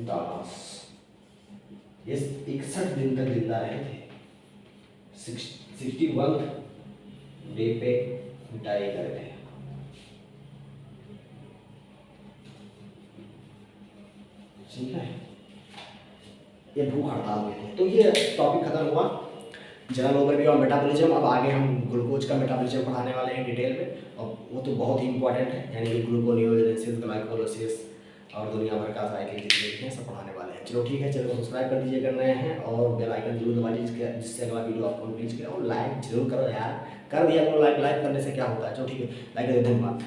दास, ये 61 दिन तक जिंदा रहे थे, 61 डे पे डाई कर गए। ठीक है, ये भूख हड़ताल में थे। तो ये टॉपिक खत्म हुआ, जनरल ओवरव्यू ऑन मेटाबॉलिज्म। अब आगे हम ग्लूकोज का मेटाबॉलिज्म पढ़ाने वाले हैं डिटेल में, और वो तो बहुत ही इंपॉर्टेंट है, यानी कि ग्लूकोनियोजेनेसिस, ग्लाइकोलाइसिस और दुनिया भर का साइकिल जितने भी हैं सब पढ़ाने वाले हैं। चलो ठीक है, चलो सब्सक्राइब कर दीजिए कर रहे हैं, और बेल आइकन जरूर दबा दीजिए जिससे अगला वीडियो आपको रीच करे, और लाइक जरूर करो यार, कर दिया करो लाइक, लाइक करने से क्या होता है। चलो ठीक है, लाइक कर दीजिए, धन्यवाद।